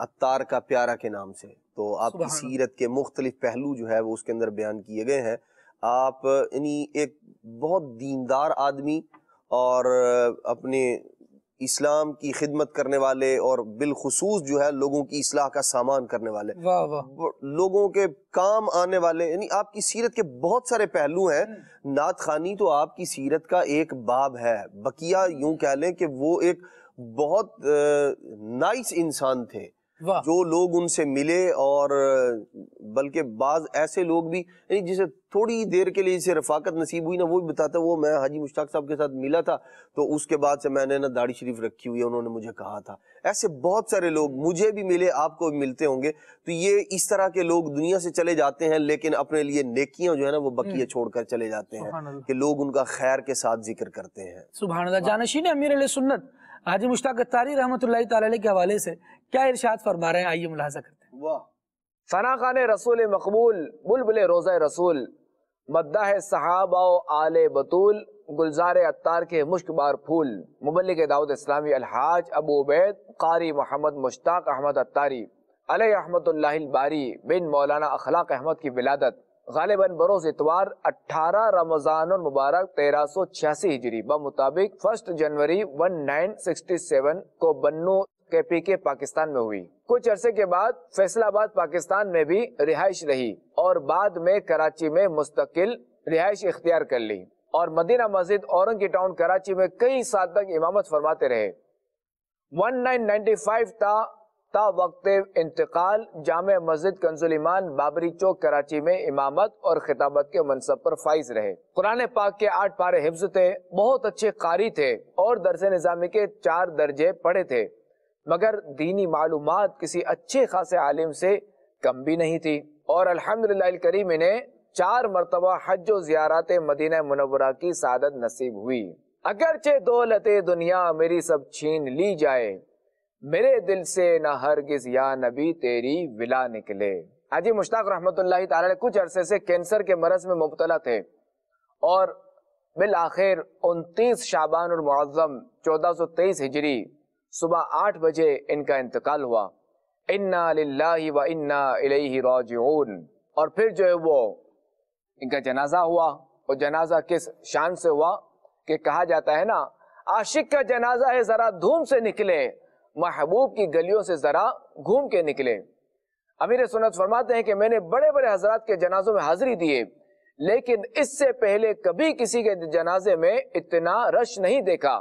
عطار کا پیارا کے نام سے. تو آپ کی سیرت کے مختلف پہلو جو ہے وہ اس کے اندر بیان کیے گئے ہیں. آپ یعنی ایک بہت دیندار آدمی اور اپنے اسلام کی خدمت کرنے والے اور بالخصوص جو ہے لوگوں کی اصلاح کا سامان کرنے والے، لوگوں کے کام آنے والے، یعنی آپ کی سیرت کے بہت سارے پہلو ہیں. نعت خوانی تو آپ کی سیرت کا ایک باب ہے. بقیہ یوں کہہ لیں کہ وہ ایک بہت نائس انسان تھے جو لوگ ان سے ملے، اور بلکہ بعض ایسے لوگ بھی یعنی جسے تھوڑی دیر کے لیے جسے رفاقت نصیب ہوئی نا، وہ بھی بتاتا وہ میں حاجی مشتاق صاحب کے ساتھ ملا تھا تو اس کے بعد سے میں نے نا داڑھی شریف رکھی ہوئی ہے، انہوں نے مجھے کہا تھا. ایسے بہت سارے لوگ مجھے بھی ملے، آپ کو بھی ملتے ہوں گے. تو یہ اس طرح کے لوگ دنیا سے چلے جاتے ہیں لیکن اپنے لیے نیکیاں جو ہے نا وہ بقیہ چھوڑ کر چلے جاتے ہیں کہ لوگ ان کا خیر کے ساتھ ذکر کرتے ہیں. سبحان اللہ. جانشین امیر علیہ سنت حاجی مشتاق اتاری رحمۃ اللہ تعالی علیہ کے حوالے سے کیا ارشاد فرما رہے ہیں، آئیے ملاحظہ کرتے ہیں. واہ. ثنا خان رسول مقبول، بلبل روضہ رسول، مداح صحابہ و آل بطول، گلزار عطار کے مشک بار پھول، مبلغ دعوت اسلامی الحاج ابو عبید قاری محمد مشتاق احمد اتاری علیہ رحمت اللہ الباری بن مولانا اخلاق احمد کی ولادت غالباً بروز اتوار 18 رمضان المبارک 1386 ہجری بمطابق 1 جنوری 1967 کو بنو کے پی کے پاکستان میں ہوئی. کچھ عرصے کے بعد فیصل آباد پاکستان میں بھی رہائش رہی اور بعد میں کراچی میں مستقل رہائش اختیار کر لی اور مدینہ مسجد اورنگی ٹاؤن کراچی میں کئی سال تک امامت فرماتے رہے. 1995 تا وقت انتقال جامع مسجد کنز الایمان بابری چوک کراچی میں امامت اور خطابت کے منصب پر فائز رہے. قرآن پاک کے 8 پارے حفظ تھے، بہت اچھے قاری تھے اور درس نظامی کے 4 درجے پڑھے تھے، مگر دینی معلومات کسی اچھے خاصے عالم سے کم بھی نہیں تھی. اور الحمدللہ الکریم انہیں 4 مرتبہ حج و زیارات مدینہ منورہ کی سعادت نصیب ہوئی. اگرچہ دولت دنیا میری سب چھین لی جائے، میرے دل سے نہ ہرگز یا نبی تیری ولا نکلے. حاجی مشتاق رحمت اللہ تعالی کچھ عرصے سے کینسر کے مرض میں مبتلا تھے اور بالآخر 29 شعبان المعظم 1423 ہجری صبح 8 بجے ان کا انتقال ہوا. انا للہ و انا الیہ راجعون. اور پھر جو ہے وہ ان کا جنازہ ہوا. اور جنازہ کس شان سے ہوا کہ کہا جاتا ہے نا، عاشق کا جنازہ ہے ذرا دھوم سے نکلے، محبوب کی گلیوں سے ذرا گھوم کے نکلے. امیر سنت فرماتے ہیں کہ میں نے بڑے بڑے حضرات کے جنازوں میں حاضری دیے، لیکن اس سے پہلے کبھی کسی کے جنازے میں اتنا رش نہیں دیکھا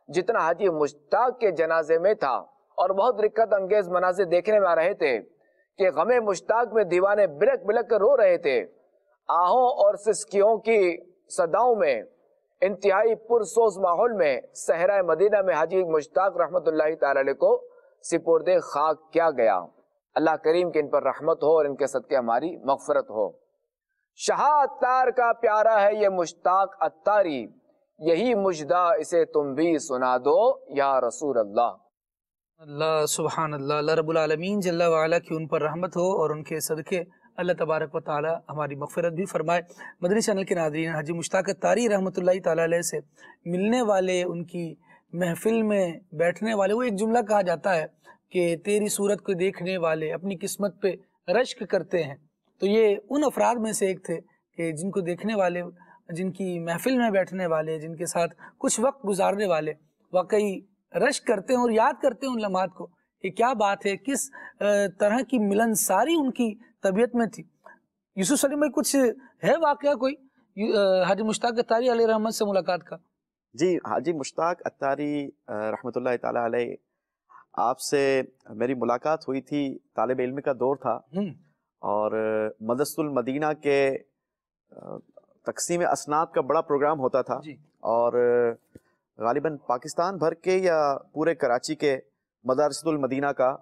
جتنا حاجی مشتاق کے جنازے میں تھا. اور بہت رکت انگیز مناظر دیکھنے میں آ رہے تھے کہ غم مشتاق میں دیوانے بلک بلک کر رو رہے تھے. آہوں اور سسکیوں کی صداؤں میں انتہائی پرسوز ماحول میں صحرائے مدینہ میں حاجی مشتاق رحمت اللہ تعالی علیہ کو سپرد خاک کیا گیا. اللہ کریم کے ان پر رحمت ہو اور ان کے صدقے ہماری مغفرت ہو. شاہ عطار کا پیارا ہے یہ مشتاق عطاری، یہی مجدہ اسے تم بھی سنا دو یا رسول اللہ. اللہ سبحان اللہ. اللہ رب العالمین جل وعلا کی ان پر رحمت ہو اور ان کے صدقے اللہ تبارک و تعالی ہماری مغفرت بھی فرمائے. مدنی چینل کے ناظرین، حاجی مشتاق اتاری رحمۃ اللہ تعالی علیہ سے ملنے والے، ان کی محفل میں بیٹھنے والے، وہ ایک جملہ کہا جاتا ہے کہ تیری صورت کو دیکھنے والے اپنی قسمت پہ رشک کرتے ہیں. تو یہ ان افراد میں سے ایک تھے کہ جن کو دیکھنے والے، جن کی محفل میں بیٹھنے والے، جن کے ساتھ کچھ وقت گزارنے والے واقعی رشک کرتے ہیں اور یاد کرتے ہیں ان لمحات کو کہ کیا بات ہے، کس طرح کی ملنساری ان کی طبیعت میں تھی. یوسف سلیم بھائی، کچھ ہے واقعہ کوئی حاجی مشتاق اتاری علیہ رحمت سے ملاقات کا؟ جی، حاجی مشتاق اتاری رحمۃ اللہ تعالی علیہ، آپ سے میری ملاقات ہوئی تھی، طالب علم کا دور تھا اور مدرسۃ المدینہ کے تقسیم اسناد کا بڑا پروگرام ہوتا تھا اور غالباً پاکستان بھر کے یا پورے کراچی کے مدارس المدینہ کا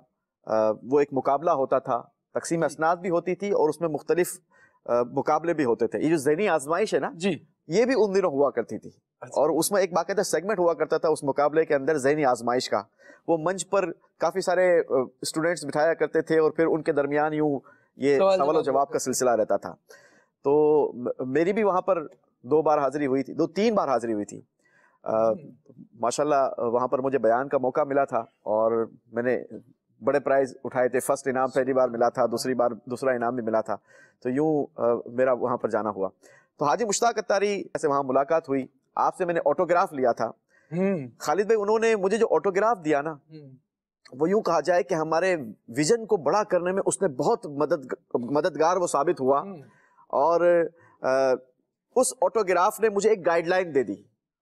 وہ ایک مقابلہ ہوتا تھا. تقسیم اسناد بھی ہوتی تھی اور اس میں مختلف مقابلے بھی ہوتے تھے. یہ جو ذہنی آزمائش ہے نا، یہ بھی ان دنوں ہوا کرتی تھی. اور اس میں ایک باقاعدہ سیگمنٹ ہوا کرتا تھا اس مقابلے کے اندر ذہنی آزمائش کا. وہ منچ پر کافی سارے اسٹوڈنٹس بٹھایا کرتے تھے اور پھر ان کے درمیان یوں یہ سوال و جواب کا سلسلہ رہتا تھا. تو میری بھی وہاں پر 2 بار حاضری ہوئی تھی, 2-3 بار حاضری ہوئی تھی. ماشاءاللہ وہاں پر مجھے بیان کا موقع ملا تھا اور میں نے بڑے پرائز اٹھائے تھے. فرسٹ انعام پہلی بار ملا تھا, دوسری بار دوسرا انعام بھی ملا تھا. تو یوں میرا وہاں پر جانا ہوا. تو حاجی مشتاق اتاری سے وہاں ملاقات ہوئی. آپ سے میں نے آٹوگراف لیا تھا. خالد بھائی انہوں نے مجھے جو آٹوگراف دیا نا, وہ یوں کہا جائے کہ ہمارے ویژن کو بڑا کرنے میں اس نے بہت مددگار وہ ثابت ہوا. اور اس آٹوگراف نے مجھے ایک گائیڈ لائن دے دی.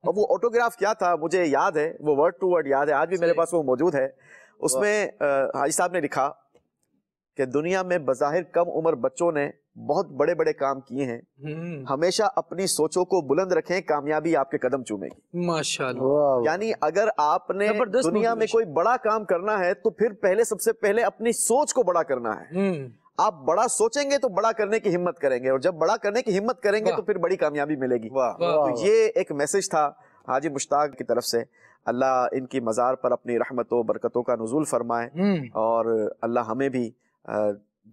اور وہ آٹوگراف کیا تھا مجھے یاد ہے, وہ ورڈ ٹو ورڈ یاد ہے, آج بھی میرے پاس وہ موجود ہے. اس میں حاجی صاحب نے لکھا کہ دنیا میں بظاہر کم عمر بچوں نے بہت بڑے بڑے کام کیے ہیں, ہمیشہ اپنی سوچوں کو بلند رکھیں, کامیابی آپ کے قدم چومے گی. ماشاءاللہ. یعنی اگر آپ نے دنیا میں کوئی بڑا کام کرنا ہے تو پھر سب سے پہلے اپنی سوچ کو بڑا کرنا ہے. آپ بڑا سوچیں گے تو بڑا کرنے کی ہمت کریں گے, اور جب بڑا کرنے کی ہمت کریں گے تو پھر بڑی کامیابی ملے گی. تو یہ ایک میسج تھا حاجی مشتاق کی طرف سے. اللہ ان کی مزار پر اپنی رحمت و برکتوں کا نزول فرمائے, اور اللہ ہمیں بھی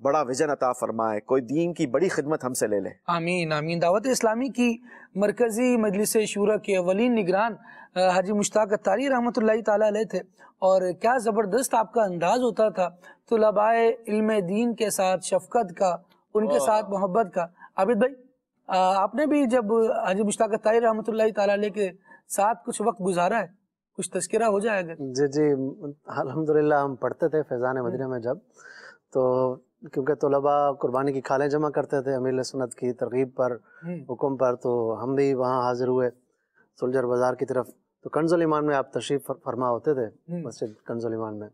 بڑا ویژن عطا فرمائے, کوئی دین کی بڑی خدمت ہم سے لے لے. آمین آمین. دعوت اسلامی کی مرکزی مجلس شورا کے اولین نگران حاجی مشتاق اتاری رحمۃ اللہ تعالیٰ علیہ تھے, اور کیا زبردست آپ کا انداز ہوتا تھا طلباء علم دین کے ساتھ شفقت کا, ان کے ساتھ محبت کا. عابد بھائی آپ نے بھی جب حاجی مشتاق اتاری رحمۃ اللہ تعالیٰ علیہ کے ساتھ کچھ وقت گزارا ہے, کچھ تذکرہ ہو جائے گا؟ جی الحمدللہ ہم پڑھتے تھے فیضان مدینہ میں جب, تو کیونکہ طلباء قربانی کی کھالیں جمع کرتے تھے امیر سنت کی ترغیب پر, حکم پر, تو ہم بھی وہاں حاضر ہوئے سلجر بازار کی طرف. تو کنز الایمان میں آپ تشریف فرما ہوتے تھے, مسجد کنز الایمان میں,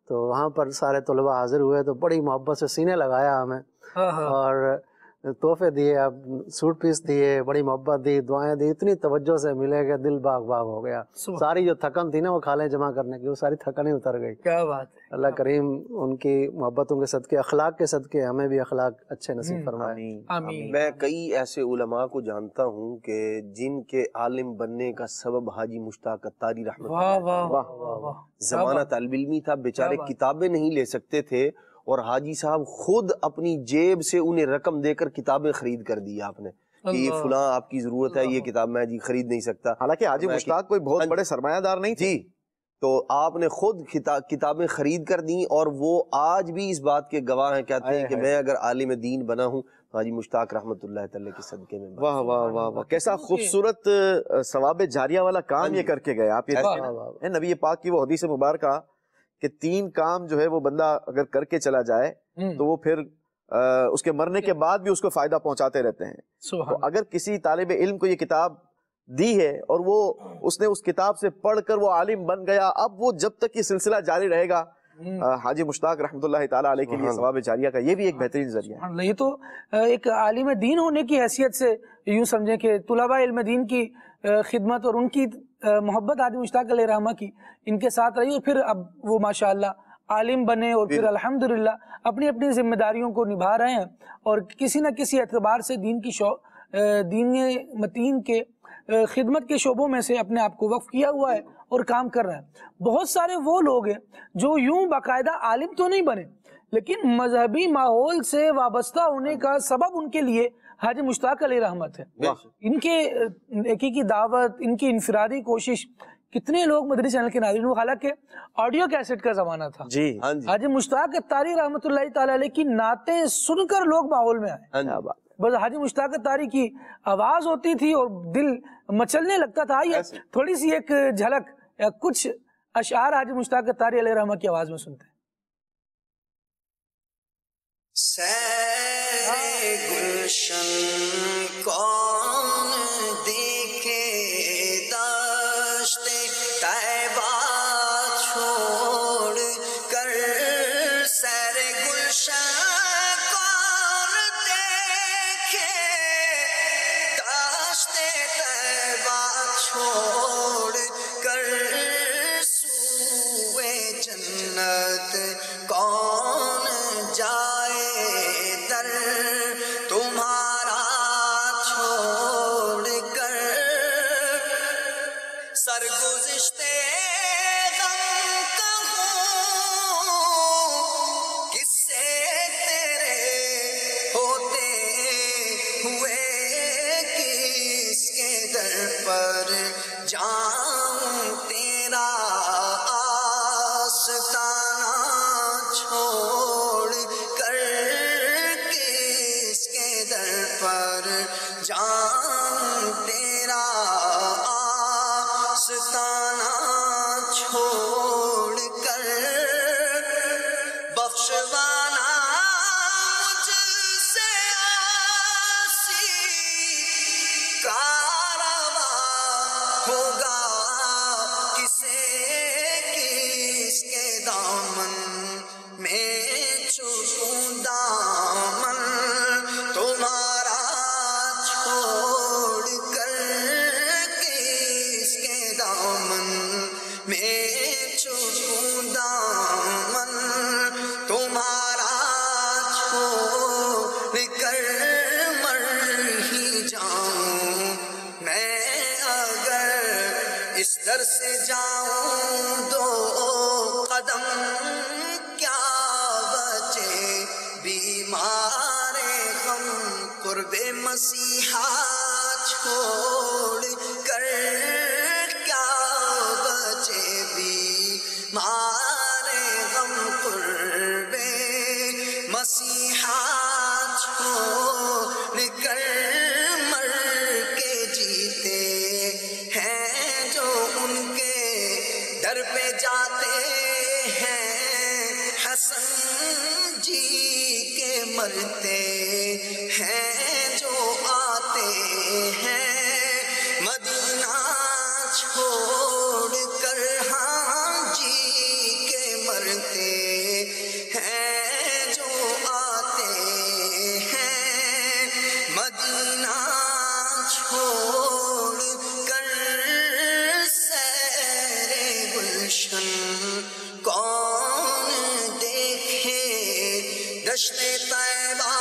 تو وہاں پر سارے طلباء حاضر ہوئے تو بڑی محبت سے سینے لگایا ہمیں, اور تحفے دیے, اب سوٹ پیس دیے, بڑی محبت دی, دعائیں دی, اتنی توجہ سے ملے کہ دل باغ باغ ہو گیا. ساری جو تھکن تھی نا وہ کھالیں جمع کرنے کی, وہ ساری تھکن ہی اتر گئی. کیا بات ہے. اللہ کریم ان کی محبتوں کے صدقے, اخلاق کے صدقے ہمیں بھی اخلاق اچھے نصیب فرمائے. آمین. میں کئی ایسے علماء کو جانتا ہوں کہ جن کے عالم بننے کا سبب حاجی مشتاق اتاری رحمۃ اللہ. زمانہ طالب علمی تھا, بیچارے کتابیں نہیں لے سکتے تھے, اور حاجی صاحب خود اپنی جیب سے انہیں رقم دے کر کتابیں خرید کر دی آپ نے, کہ یہ فلاں آپ کی ضرورت ہے, یہ کتاب میں جی خرید نہیں سکتا. حالانکہ حاجی مشتاق کوئی بہت بڑے سرمایہ دار نہیں تھے. جی, تو آپ نے خود کتابیں خرید کر دیں, اور وہ آج بھی اس بات کے گواہ ہیں, کہتے ہیں کہ میں اگر عالم دین بنا ہوں حاجی مشتاق رحمۃ اللہ تعالی کے صدقے میں. واہ واہ واہ واہ, کیسا خوبصورت ثواب جاریہ والا کام یہ کر کے گئے آپ. یہ نبی پاک کی وہ حدیث مبارکہ کہ 3 کام جو ہے وہ بندہ اگر کر کے چلا جائے تو وہ پھر اس کے مرنے کے بعد بھی اس کو فائدہ پہنچاتے رہتے ہیں. تو اگر کسی طالب علم کو یہ کتاب دی ہے اور وہ اس نے اس کتاب سے پڑھ کر وہ عالم بن گیا, اب وہ جب تک یہ سلسلہ جاری رہے گا, حاجی مشتاق رحمۃ اللہ تعالیٰ علیہ کے لیے ثواب جاریہ کا یہ بھی ایک بہترین ذریعہ ہے. یہ تو ایک عالم دین ہونے کی حیثیت سے یوں سمجھیں کہ طلباء علم دین کی خدمت اور ان کی محبت حاجی مشتاق علیہ رحمہ کی ان کے ساتھ رہی, اور پھر اب وہ ماشاءاللہ عالم بنے, اور پھر الحمدللہ اپنی اپنی ذمہ داریوں کو نبھا رہے ہیں, اور کسی نہ کسی اعتبار سے دین متین کے خدمت کے شعبوں میں سے اپنے آپ کو وقف کیا ہوا ہے اور کام کر رہا ہے. بہت سارے وہ لوگ ہیں جو یوں باقاعدہ عالم تو نہیں بنے, لیکن مذہبی ماحول سے وابستہ ہونے کا سبب ان کے لیے حاجی مشتاق علیہ رحمت ہے. ان کے حقیقی دعوت, ان کی انفرادی کوشش, کتنے لوگ مدنی چینل کے ناظرین ہو, حالانکہ آڈیو کیسٹ کا زمانہ تھا, حاجی مشتاق اتاری رحمۃ اللہ تعالی علیہ کی نعتیں سن کر لوگ ماحول میں آئے. بس حاجی مشتاق اتاری کی آواز ہوتی تھی اور دل مچلنے لگتا تھا. یہ تھوڑی سی ایک جھلک یا کچھ اشعار حاجی مشتاق اتاری علیہ رحمہ کی آواز میں سنتے ہیں. سیر گلشن کون دیکھے داشت طیبہ چھوڑ کر, سیر گلشن کون دیکھے داشت طیبہ چھوڑ کر, سوئے جنت کون جائے در تمہارا چھوڑ کر, چھوڑ کر کس کے در پر جان تیرا آستانہ چھوڑ کر بخشوانا مجھ سے آسی کارواں ہوگا کسے کس کے دامن میں چھپوں دامن تمہارا چھوڑ کر کس کے دامن میں چھپوں دامن تمہارا چھوڑ کر مر ہی جاؤں میں اگر اس در سے جاؤں دو قدم کیا بچے بیمار غم قرب مسیحا چھوڑ کر کیا بچے بیمار غم قرب مسیحا چھوڑ کر مر کے جیتے ہیں جو ان کے در پہ جاتے ہیں حسن جی کے مرتے ہیں جو آتے ہیں مدینہ چھوڑ کر ہاں جی کے مرتے ہیں جو آتے ہیں مدینہ چھوڑ کر سیر گلشن کون دیکھے دشت طیبہ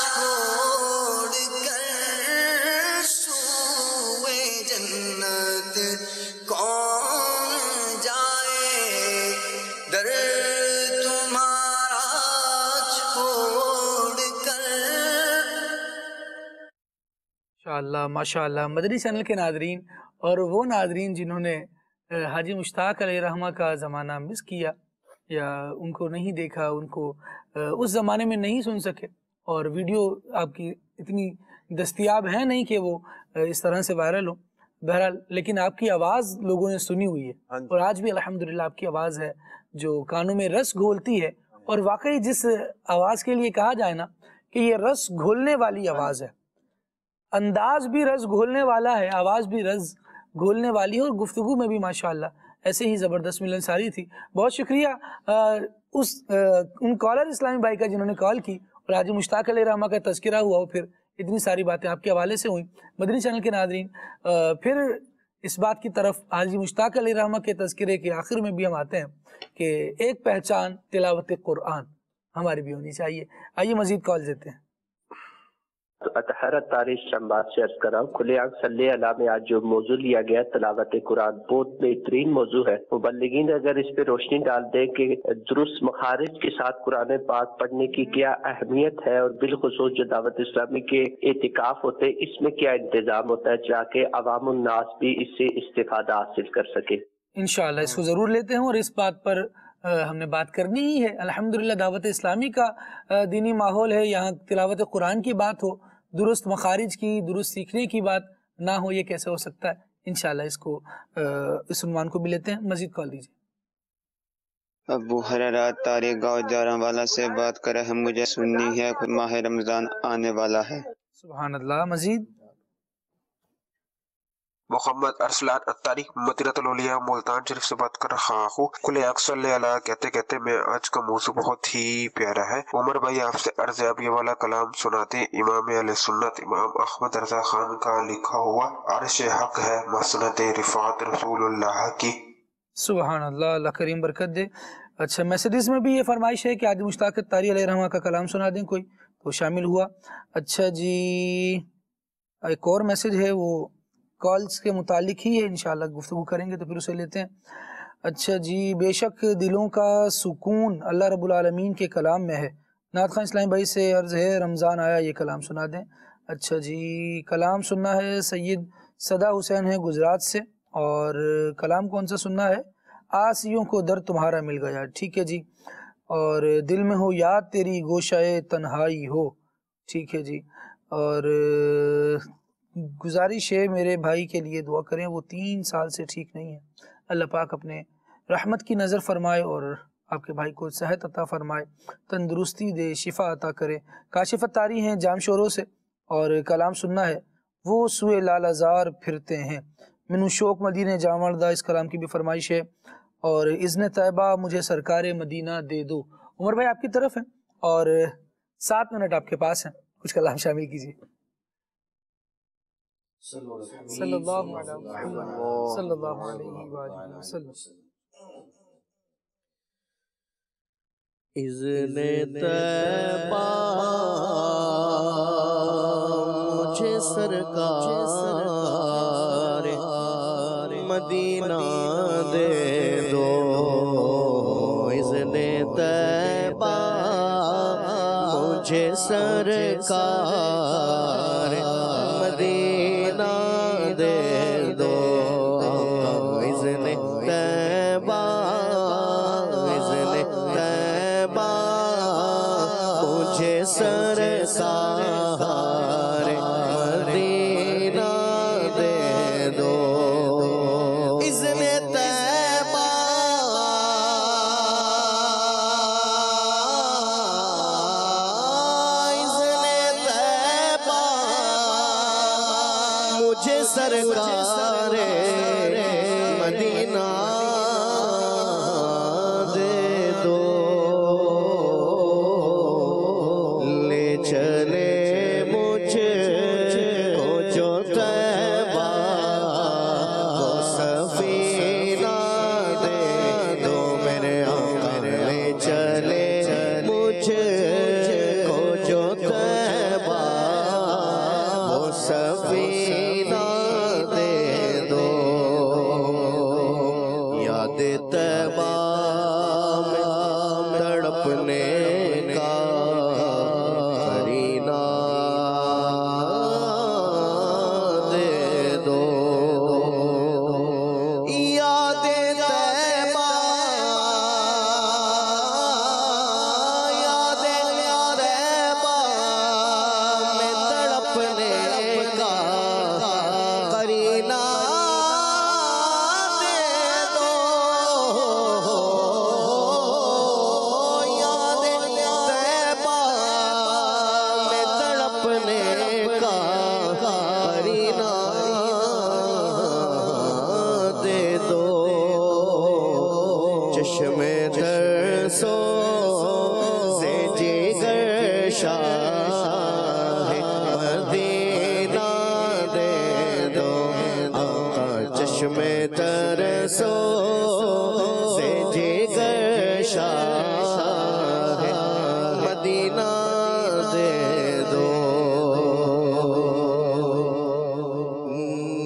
چھوڑ کر سوئے جنت کون جائے در تمہارا چھوڑ کر. ماشاءاللہ ماشاءاللہ. مدنی چینل کے ناظرین اور وہ ناظرین جنہوں نے حاجی مشتاق علیہ رحمہ کا زمانہ مس کیا یا ان کو نہیں دیکھا، ان کو اس زمانے میں نہیں سن سکے، اور ویڈیو آپ کی اتنی دستیاب ہیں نہیں کہ وہ اس طرح سے وائرل ہو، بہرحال لیکن آپ کی آواز لوگوں نے سنی ہوئی ہے، اور آج بھی الحمدللہ آپ کی آواز ہے جو کانوں میں رس گھولتی ہے. اور واقعی جس آواز کے لیے کہا جائے نا کہ یہ رس گھولنے والی آواز ہے، انداز بھی رس گھولنے والا ہے، آواز بھی رس گھولنے والی ہے، اور گفتگو میں بھی ماشاءاللہ ایسے ہی زبردست ملنساری تھی. بہت شکریہ ان کالر اسلامی بھائی کا جنہوں نے کال کی اور حاجی مشتاق علیہ رحمہ کا تذکرہ ہوا، اور پھر اتنی ساری باتیں آپ کے حوالے سے ہوئیں. مدنی چینل کے ناظرین، پھر اس بات کی طرف حاجی مشتاق علیہ رحمہ کے تذکرے کے آخر میں بھی ہم آتے ہیں کہ ایک پہچان تلاوت قرآن ہماری بھی ہونی چاہیے. آئیے مزید کال دیتے ہیں. اطہرت تاریخ شمباد سے عرض کر رہا ہوں، کھلے آنکھ صلی اللہ میں آج جو موضوع لیا گیا تلاوت قرآن بہت بہترین موضوع ہے. مبلغین اگر اس پہ روشنی ڈال دیں کہ درست مخارج کے ساتھ قرآن پاک پڑھنے کی کیا اہمیت ہے، اور بالخصوص جو دعوت اسلامی کے اعتکاف ہوتے ہیں اس میں کیا انتظام ہوتا ہے تاکہ عوام الناس بھی اس سے استفادہ حاصل کر سکے. انشاءاللہ اس کو ضرور لیتے ہیں، اور اس بات پر ہم نے بات کرنی ہی ہے. الحمدللہ دعوت اسلامی کا دینی ماحول ہے، یہاں تلاوت قرآن کی بات ہو، درست مخارج کی، درست سیکھنے کی بات نہ ہو، یہ کیسے ہو سکتا ہے. انشاءاللہ اس کو اس عنوان کو بھی لیتے ہیں. مزید کال دیجیے. ابو حرارات طارق گاؤں جارہ والا سے بات کر رہے ہیں. مجھے سننی ہے، ماہ رمضان آنے والا ہے. سبحان اللہ. مزید محمد ارسلان اتاری مدینۃ الاولیاء ملتان شریف سے بات کر رہا ہوں. کھلے آنکھ صلی اللہ کہتے کہتے میں آج کا موضوع بہت ہی پیارا ہے. عمر بھائی آپ سے عرض ہے، آپ یہ والا کلام سناتے ہیں. امام علیہ سنت امام احمد رضا خان کا لکھا ہوا عرش حق ہے مسند رفعت رسول اللہ کی. سبحان اللہ. اللہ کریم برکت دے. اچھا، میسیجز میں بھی یہ فرمائش ہے کہ حاجی مشتاق طاری علیہ رحمہ کا کلام سنا دیں، کوئی تو شامل ہوا. اچھا جی، ایک اور میسیج ہے، وہ کالز کے متعلق ہی ہے، انشاءاللہ گفتگو کریں گے تو پھر اسے لیتے ہیں. اچھا جی، بے شک دلوں کا سکون اللہ رب العالمین کے کلام میں ہے. نعت خان اسلامی بھائی سے عرض ہے، رمضان آیا، یہ کلام سنا دیں. اچھا جی، کلام سننا ہے سید صدا حسین ہے گجرات سے، اور کلام کون سا سننا ہے؟ آسیوں کو در تمہارا مل گیا. ٹھیک ہے جی. اور دل میں ہو یاد تیری گوشہ تنہائی ہو. ٹھیک ہے جی. اور گزارش ہے میرے بھائی کے لیے دعا کریں، وہ 3 سال سے ٹھیک نہیں ہے. اللہ پاک اپنے رحمت کی نظر فرمائے اور آپ کے بھائی کو صحت عطا فرمائے، تندرستی دے، شفا عطا کرے. کاشف الطاری ہیں جام شوروں سے اور کلام سننا ہے. وہ سوئے لال ازار پھرتے ہیں، منو شوق مدینہ جامردہ، اس کلام کی بھی فرمائش ہے. اور اذن طیبہ مجھے سرکار مدینہ دے دو. عمر بھائی آپ کی طرف ہیں اور 7 منٹ آپ کے پاس ہیں، کچھ کلام شامل کیجیے. صلی اللہ علیہ وسلم، صلی اللہ علیہ وآلہ وسلم. اذن طیبہ مجھے سرکار مدینہ دے دو. اذن طیبہ مجھے سرکار مدینہ دے دو. اذن طیبہ مجھے سرکار مدینہ دے دو. اذن طیبہ مجھے سرکار مدینہ دے دو. لے چلے مجھ کو جو طیبہ کو سفینہ دے دو میرے آقا. لے چلے مجھ کو جو طیبہ کو سفینہ دے دو. یاد طیبہ میں تڑپنے کا قرینہ دے دو. یاد طیبہ یاد طیبہ میں تڑپنے کا قرینہ دے دو. یاد طیبہ میں تڑپنے کا قرینہ دے دو. چشم ترسو سے جگر شاہ مدینہ دے دو. آقا چشم ترسو سے جگر شاہ مدینہ دے دو.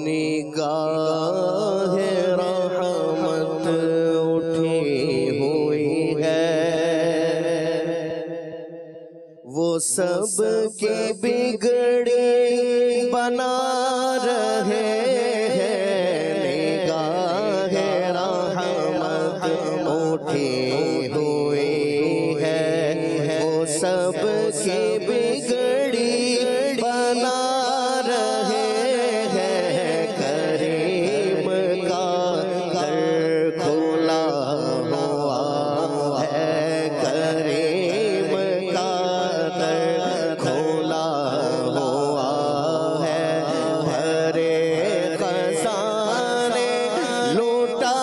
نگاہ رحمت اٹھی ہوئی ہے، وہ سب کی بگڑی بنا رہے ہیں. نگاہ رحمت اٹھی ہوئی ہے، وہ سب کی بگڑی بنا رہے ہیں. کریم کا در کھلا ہوا ہے، کریم کا در کھلا ہوا ہے. بھرے خزانے لوٹا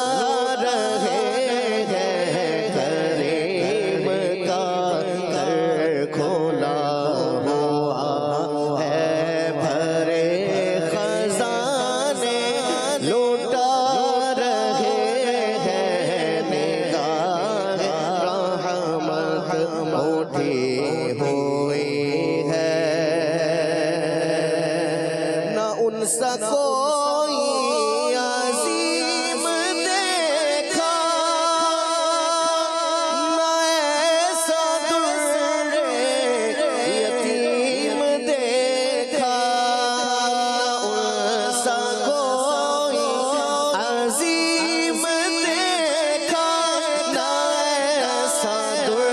رہے ہیں، کریم کا در کھلا ہوا ہے. بھرے خزانے لوٹا رہے ہیں. نگاہ رحمت اٹھی ہوئی ہے، نہ ان سا کوئی عظیم دیکھا، نہ ایسا در یتیم دیکھا. نہ ان سا کوئی عظیم دیکھا، نہ ایسا در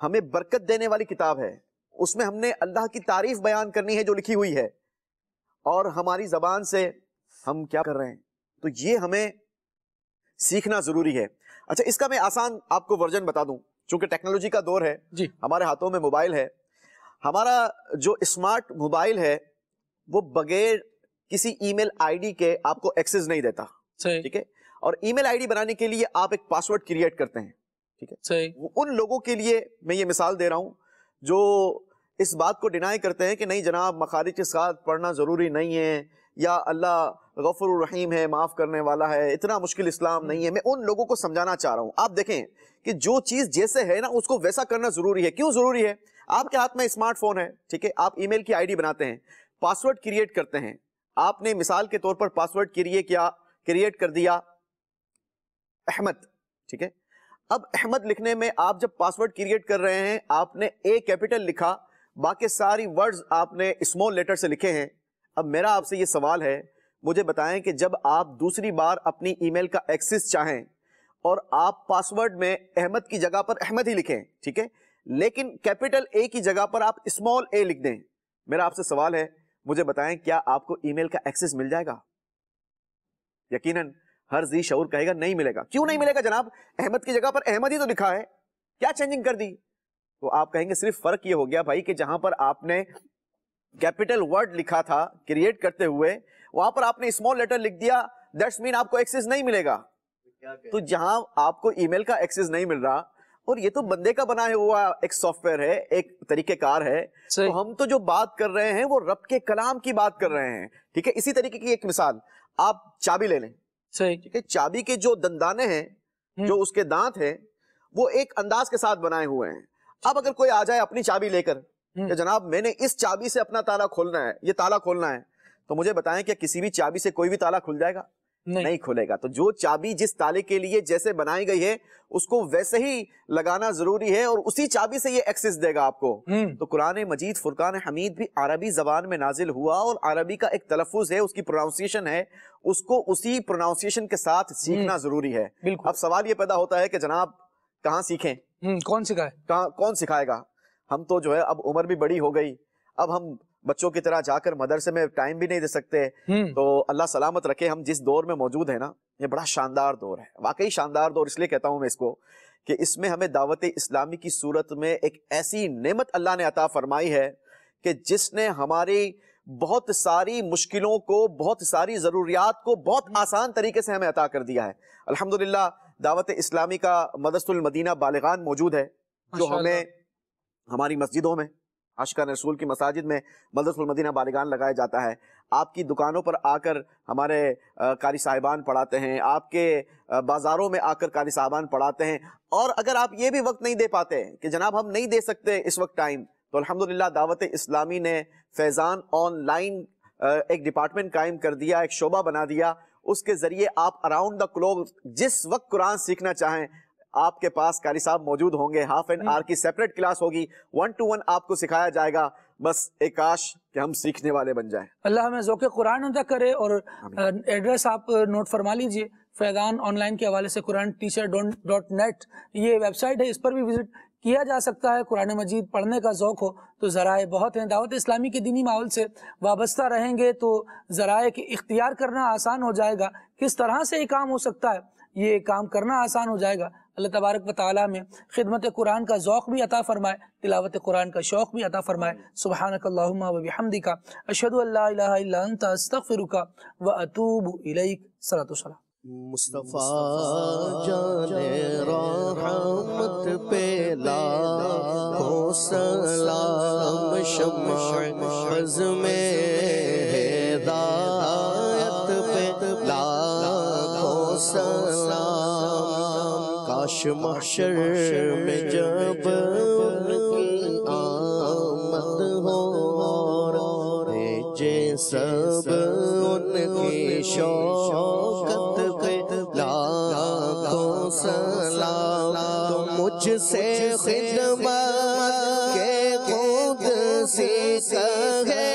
ہمیں برکت دینے والی کتاب ہے، اس میں ہم نے اللہ کی تعریف بیان کرنی ہے جو لکھی ہوئی ہے، اور ہماری زبان سے ہم کیا کر رہے ہیں، تو یہ ہمیں سیکھنا ضروری ہے۔ اچھا، اس کا میں آسان آپ کو ورژن بتا دوں، چونکہ ٹیکنالوجی کا دور ہے جی، ہمارے ہاتھوں میں موبائل ہے، ہمارا جو اسمارٹ موبائل ہے وہ بغیر کسی ای میل آئی ڈی کے آپ کو ایکسس نہیں دیتا، ٹھیک ہے، اور ای میل آئی ڈی بنانے کے لیے آپ ایک پاسورڈ کریٹ کرتے ہیں، ٹھیک ہے۔ ان لوگوں کے لیے میں یہ مثال دے رہا ہوں جو اس بات کو ڈینائی کرتے ہیں کہ نہیں جناب مخارج کے ساتھ پڑھنا ضروری نہیں ہے، یا اللہ غفور الرحیم ہے، معاف کرنے والا ہے، اتنا مشکل اسلام نہیں ہے۔ میں ان لوگوں کو سمجھانا چاہ رہا ہوں، آپ دیکھیں کہ جو چیز جیسے ہے نا اس کو ویسا کرنا ضروری ہے۔ کیوں ضروری ہے؟ آپ کے ہاتھ میں اسمارٹ فون ہے، ٹھیک ہے، آپ ای میل کی آئی ڈی بناتے ہیں، پاسورڈ کریٹ کرتے ہیں، آپ نے مثال کے طور پر پاسورڈ کریٹ کر دیا احمد، ٹھیک ہے، اب احمد لکھنے میں آپ جب پاسورڈ کریٹ کر رہے ہیں آپ نے اے کیپٹل لکھا، باقی ساری ورڈز آپ نے اسمال لیٹر سے لکھے ہیں۔ اب میرا آپ سے یہ سوال ہے، مجھے بتائیں کہ جب آپ دوسری بار اپنی ای میل کا ایکسس چاہیں اور آپ پاسورڈ میں احمد کی جگہ پر احمد ہی لکھیں، ٹھیک ہے، لیکن کیپٹل اے کی جگہ پر آپ اسمال اے لکھ دیں، میرا آپ سے سوال ہے، مجھے بتائیں کیا آپ کو ای میل کا ایکسس مل جائے گا؟ یقیناً ہر ذی شعور کہے گا نہیں ملے گا۔ کیوں نہیں ملے گا جناب؟ احمد کی جگہ پر احمد ہی تو لکھا ہے، کیا چینجنگ کر دی؟ تو آپ کہیں گے صرف فرق یہ ہو گیا بھائی کہ جہاں پر آپ نے کیپٹل ورڈ لکھا تھا کریٹ کرتے ہوئے، وہاں پر آپ نے اسمال لیٹر لکھ دیا، دیٹس مین آپ کو ایکسس نہیں ملے گا۔ تو جہاں آپ کو ای میل کا ایکسس نہیں مل رہا، اور یہ تو بندے کا بنایا ہوا ایک سافٹ ویئر ہے، ایک طریقہ کار ہے، تو ہم تو جو بات کر رہے ہیں وہ رب کے کلام کی بات کر رہے ہیں، ٹھیک ہے۔ اسی طریقے کی ایک مثال، آپ چابی لے لیں، ٹھیک ہے، چابی کے جو دندانے ہیں، جو اس کے دانت ہیں، وہ ایک انداز کے ساتھ بنائے ہوئے ہیں۔ اب اگر کوئی آ جائے اپنی چابی لے کر کہ جناب میں نے اس چابی سے اپنا تالا کھولنا ہے، یہ تالا کھولنا ہے، تو مجھے بتائیں کہ کسی بھی چابی سے کوئی بھی تالا کھل جائے گا؟ نہیں کھلے گا۔ تو جو چابی جس تالے کے لیے جیسے بنائی گئی ہے اس کو ویسے ہی لگانا ضروری ہے، اور اسی چابی سے یہ ایکسس دے گا آپ کو۔ تو قرآن مجید فرقان حمید بھی عربی زبان میں نازل ہوا، اور عربی کا ایک تلفظ ہے، اس کی پروناؤنسیشن ہے، اس کو اسی پروناؤنسیشن کے ساتھ سیکھنا ضروری ہے۔ اب سوال یہ پیدا ہوتا ہے کہ جناب کہاں سیکھیں، کون سکھائے، کون سکھائے گا؟ ہم تو جو ہے اب عمر بھی بڑی ہو گئی، اب ہم بچوں کی طرح جا کر مدرسے میں ٹائم بھی نہیں دے سکتے، تو اللہ سلامت رکھے ہم جس دور میں موجود ہیں نا، یہ بڑا شاندار دور ہے، واقعی شاندار دور اس لیے کہتا ہوں میں اس کو کہ اس میں ہمیں دعوت اسلامی کی صورت میں ایک ایسی نعمت اللہ نے عطا فرمائی ہے کہ جس نے ہماری بہت ساری مشکلوں کو، بہت ساری ضروریات کو بہت آسان طریقے سے ہمیں عطا کر دیا ہے۔ الحمدللہ دعوت اسلامی کا مدرسۃ المدینہ بالغان موجود ہے، جو ہمیں ہماری مسجدوں میں، عاشقان رسول کی مساجد میں مدرسۃ المدینہ بالغان لگایا جاتا ہے۔ آپ کی دکانوں پر آ کر ہمارے قاری صاحبان پڑھاتے ہیں، آپ کے بازاروں میں آ کر قاری صاحبان پڑھاتے ہیں، اور اگر آپ یہ بھی وقت نہیں دے پاتے کہ جناب ہم نہیں دے سکتے اس وقت ٹائم، تو الحمدللہ دعوت اسلامی نے فیضان آن لائن ایک ڈپارٹمنٹ قائم کر دیا، ایک شعبہ بنا دیا، اس کے ذریعے آپ اراؤنڈ دا کلوک جس وقت قرآن سیکھنا چاہیں آپ کے پاس قاری صاحب موجود ہوں گے۔ ہاف این آور کی سیپریٹ کلاس ہوگی، 1 to 1 آپ کو سکھایا جائے گا، بس ایک کاش کہ ہم سیکھنے والے بن جائیں۔ اللہ ہمیں ذوق قرآن عطا کرے۔ اور ایڈریس آپ نوٹ فرما لیجئے، فیضان آن لائن کے حوالے سے قرآن teacher.net یہ ویب سائٹ ہے، اس پر بھی وزٹ کیا جا سکتا ہے۔ قرآن مجید پڑھنے کا ذوق ہو تو ذرائع بہت ہیں، دعوت اسلامی کے دینی ماحول سے وابستہ رہیں گے تو ذرائع کی اختیار کرنا آسان ہو جائے گا، کس طرح سے یہ کام ہو سکتا ہے، یہ کام کرنا آسان ہو جائے گا۔ اللہ تبارک و تعالیٰ میں خدمت قرآن کا ذوق بھی عطا فرمائے، تلاوت قرآن کا شوق بھی عطا فرمائے۔ سبحانک اللہم و بحمدک، اشہد ان لا الہ الا انت، استغفرک و اتوب الیک۔ صلاۃ والسلام۔ مصطفیٰ جان رحمت پہ لاکھوں سلام، شمع عزم ہدایت پہ لاکھوں سلام۔ کاش محشر میں جب ان کی آمد ہو، بھیجے سب ان کی شوقت پہ لاکھوں سلام۔ تو مجھ سے خدمت کے قدسی کہے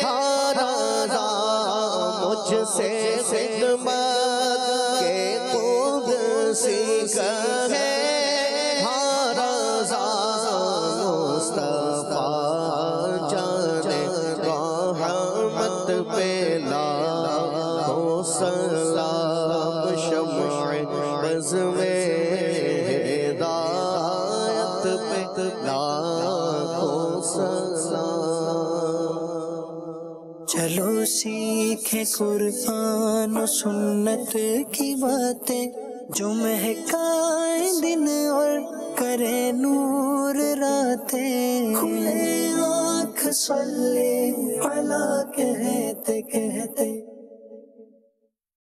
ہر رضا، مجھ سے خدمت کے قدسی کہے ہر رضا، عزم ہدایت پہ لاکھوں سلام۔ چلو سیکھیں قرآن و سنت کی باتیں جو مہکائیں دن اور کرے نور راتیں، کھلے آنکھ صلی علی کہتے کہتے